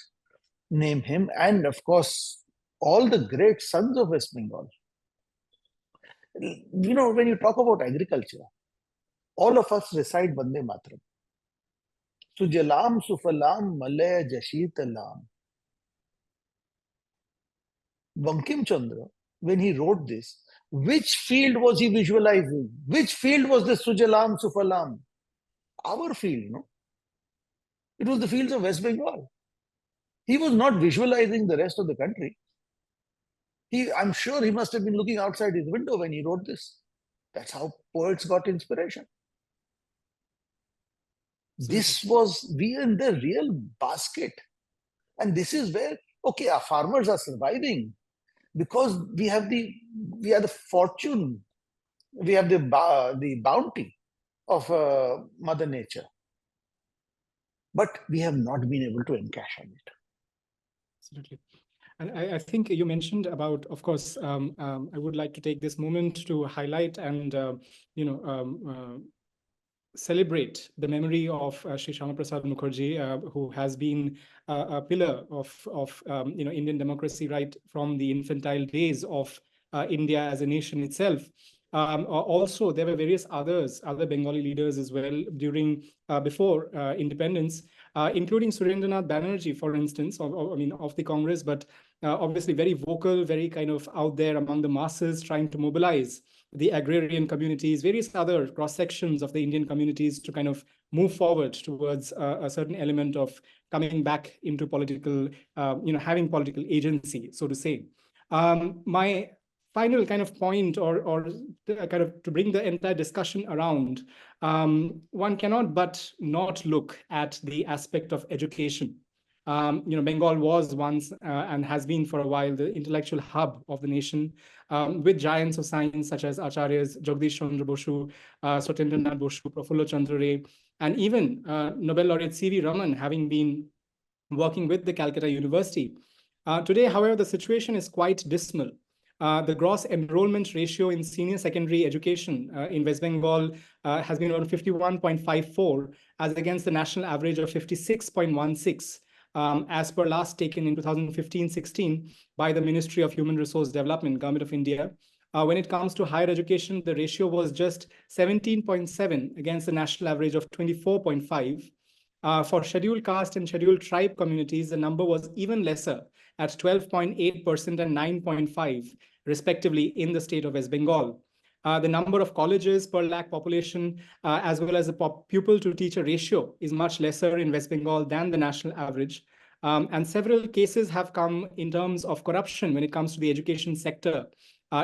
name him, and of course, all the great sons of West Bengal. When you talk about agriculture, all of us recite Vande Mataram. Sujalam Sufalam Malaya Jashitalam. Bankim Chandra, when he wrote this, which field was he visualizing? Which field was the Sujalam Sufalam? Our field, no? It was the fields of West Bengal. He was not visualizing the rest of the country. I'm sure he must have been looking outside his window when he wrote this. That's how poets got inspiration. We are in the real basket. And this is where, okay, our farmers are surviving because we have the fortune, we have the bounty of Mother Nature. But we have not been able to encash on it. Absolutely. And I think you mentioned about, of course, I would like to take this moment to highlight and, celebrate the memory of Shri Shyama Prasad Mukherjee, who has been a pillar of Indian democracy right from the infantile days of India as a nation itself. Also, there were various other Bengali leaders as well before independence, including Surendranath Banerjee, for instance, of the Congress, but obviously very vocal, very kind of out there among the masses, trying to mobilize the agrarian communities, various other cross-sections of the Indian communities to kind of move forward towards a certain element of coming back into political, having political agency, so to say. My final kind of point or kind of to bring the entire discussion around, one cannot but not look at the aspect of education. Bengal was once and has been for a while the intellectual hub of the nation, with giants of science such as Acharyas Jagdish Chandra Bosu, Satyendranath Bosu, Prafullo Chandra Ray, and even Nobel laureate C.V. Raman having been working with the Calcutta University. Today, however, the situation is quite dismal. The gross enrollment ratio in senior secondary education in West Bengal has been around 51.54 as against the national average of 56.16. As per last taken in 2015-16 by the Ministry of Human Resource Development, Government of India. When it comes to higher education, the ratio was just 17.7 against the national average of 24.5. For scheduled caste and scheduled tribe communities, the number was even lesser at 12.8% and 9.5%, respectively, in the state of West Bengal. The number of colleges per lakh population, as well as the pupil to teacher ratio, is much lesser in West Bengal than the national average. And several cases have come in terms of corruption when it comes to the education sector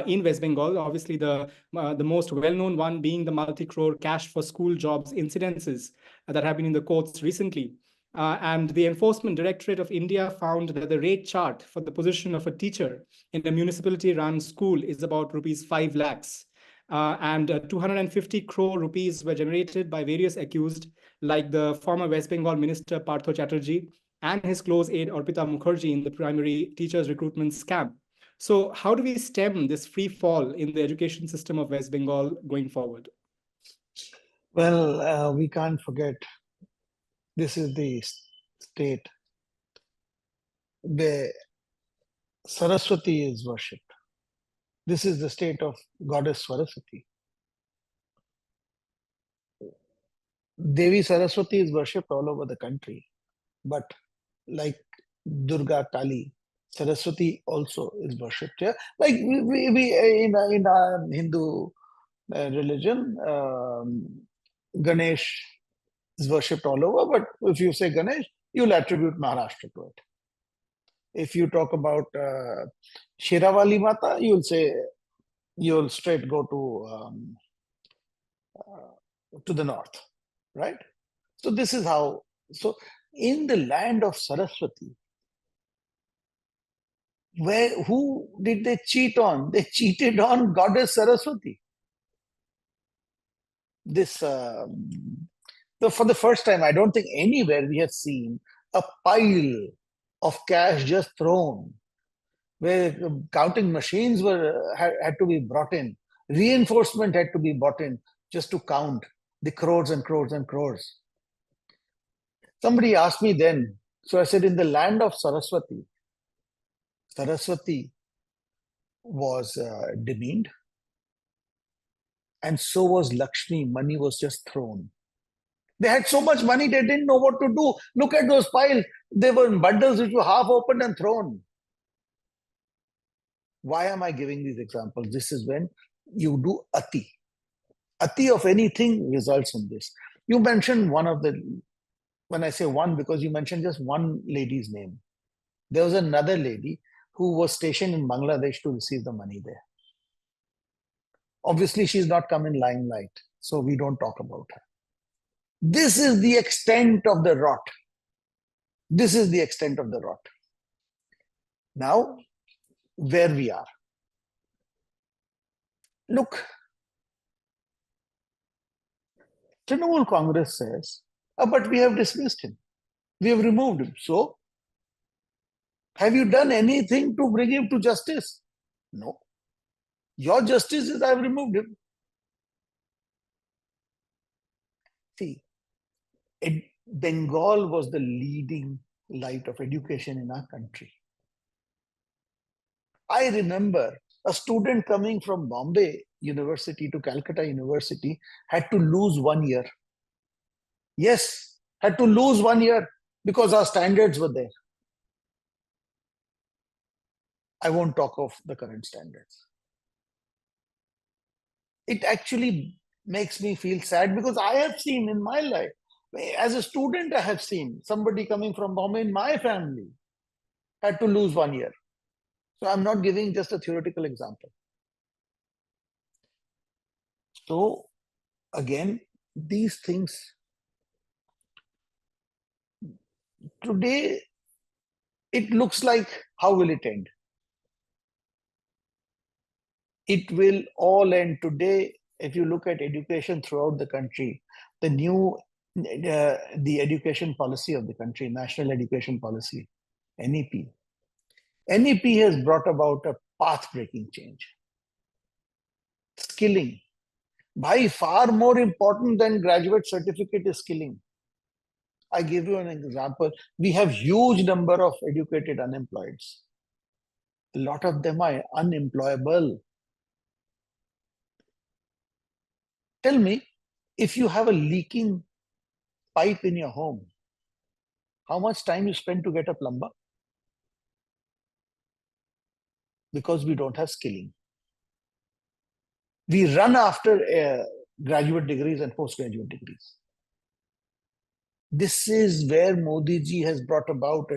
in West Bengal. Obviously, the most well-known one being the multi-crore cash for school jobs incidences that have been in the courts recently. And the Enforcement Directorate of India found that the rate chart for the position of a teacher in a municipality-run school is about rupees 5 lakhs. And 250 crore rupees were generated by various accused, like the former West Bengal Minister Partho Chatterjee and his close aide Arpita Mukherjee in the primary teachers recruitment scam. So how do we stem this free fall in the education system of West Bengal going forward? Well, we can't forget, this is the state where Saraswati is worshipped. This is the state of goddess Saraswati. Devi Saraswati is worshipped all over the country, but like Durga, Kali, Saraswati also is worshipped here. Like we in our Hindu religion, Ganesh is worshipped all over. But if you say Ganesh, you'll attribute Maharashtra to it. If you talk about Sheravali Mata, you'll straight go to the north, right? So this is how. So in the land of Saraswati, who did they cheat on? They cheated on goddess Saraswati. So for the first time, I don't think anywhere we have seen a pile of cash just thrown, where counting machines had to be brought in, reinforcement had to be brought in just to count the crores and crores and crores. Somebody asked me then, so I said, in the land of Saraswati, Saraswati was demeaned, and so was Lakshmi. Money was just thrown. They had so much money, they didn't know what to do. Look at those piles. They were in bundles which were half opened and thrown. Why am I giving these examples? This is when you do ati. Ati of anything results in this. You mentioned one of the, when I say one, because you mentioned just one lady's name. There was another lady who was stationed in Bangladesh to receive the money there. Obviously, she's not come in limelight, so we don't talk about her. This is the extent of the rot. This is the extent of the rot. Now, where we are. Look, Trinamool Congress says, but we have dismissed him. We have removed him. So, have you done anything to bring him to justice? No. Your justice is I have removed him. See, Bengal was the leading light of education in our country. I remember a student coming from Bombay University to Calcutta University had to lose 1 year. Yes, had to lose 1 year because our standards were there. I won't talk of the current standards. It actually makes me feel sad because I have seen in my life, as a student, I have seen somebody coming from Bombay in my family had to lose 1 year. So I'm not giving just a theoretical example. So again, these things, today, it looks like, how will it end? It will all end today. If you look at education throughout the country, the education policy of the country, National Education Policy, NEP. NEP has brought about a path-breaking change. Skilling. By far more important than graduate certificate is skilling. I give you an example. We have huge number of educated unemployeds. A lot of them are unemployable. Tell me, if you have a leaking pipe in your home, How much time you spend to get a plumber? Because we don't have skilling. We run after graduate degrees and postgraduate degrees. This is where Modi ji has brought about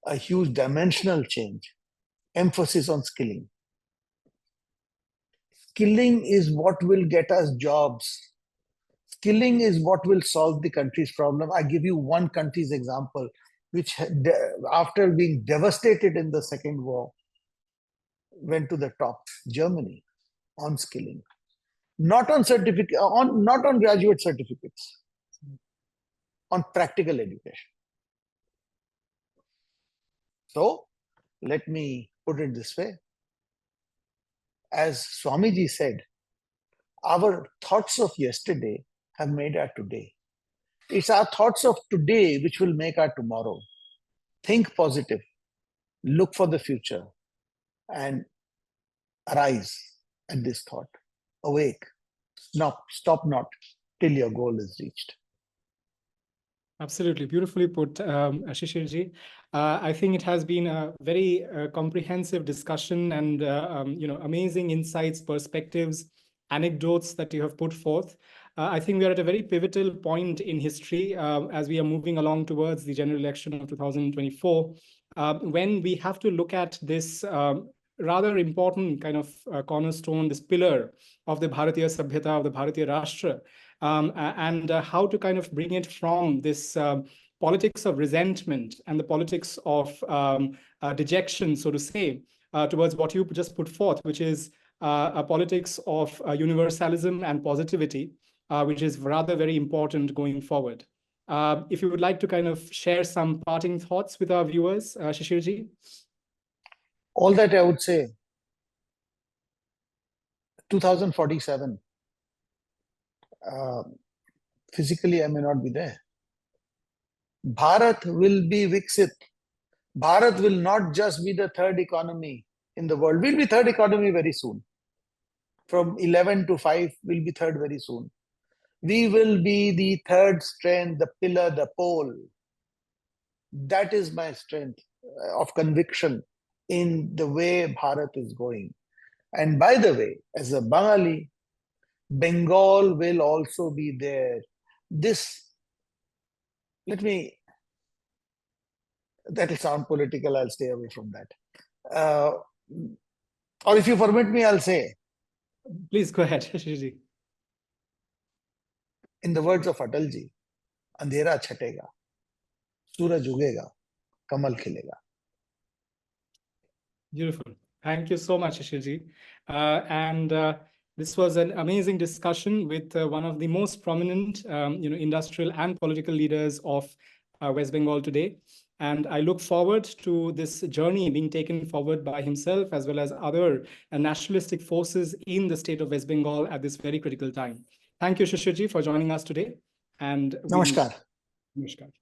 a huge dimensional change, emphasis on skilling. Skilling is what will get us jobs. Skilling is what will solve the country's problem. I give you one country's example, which after being devastated in the Second War, went to the top, Germany, on skilling. Not on graduate certificates, on practical education. So, let me put it this way. As Swamiji said, our thoughts of yesterday have made our today. It's our thoughts of today which will make our tomorrow. Think positive, look for the future, and arise at this thought. Awake, stop not till your goal is reached. Absolutely, beautifully put, Shishirji. I think it has been a very comprehensive discussion and amazing insights, perspectives, anecdotes that you have put forth. I think we are at a very pivotal point in history as we are moving along towards the general election of 2024, when we have to look at this rather important kind of cornerstone, this pillar of the Bharatiya Sabhyata, of the Bharatiya Rashtra, and how to kind of bring it from this politics of resentment and the politics of dejection, so to say, towards what you just put forth, which is a politics of universalism and positivity, which is rather very important going forward. If you would like to kind of share some parting thoughts with our viewers, Shishirji. All that I would say, 2047, physically I may not be there. Bharat will be Viksit. Bharat will not just be the third economy in the world. We'll be third economy very soon. From 11 to 5, we'll be third very soon. We will be the third strength, the pillar, the pole. That is my strength of conviction in the way Bharat is going. And by the way, as a Bengali, Bengal will also be there. That'll sound political, I'll stay away from that. Or if you permit me, I'll say. Please go ahead, Shishirji. In the words of Atalji, Andhera chhatega, Suraj ugega, Kamal khilega. Beautiful. Thank you so much, Shishirji. This was an amazing discussion with one of the most prominent, industrial and political leaders of West Bengal today. And I look forward to this journey being taken forward by himself as well as other nationalistic forces in the state of West Bengal at this very critical time. Thank you, Shishirji, for joining us today. And Namaskar. Namaskar.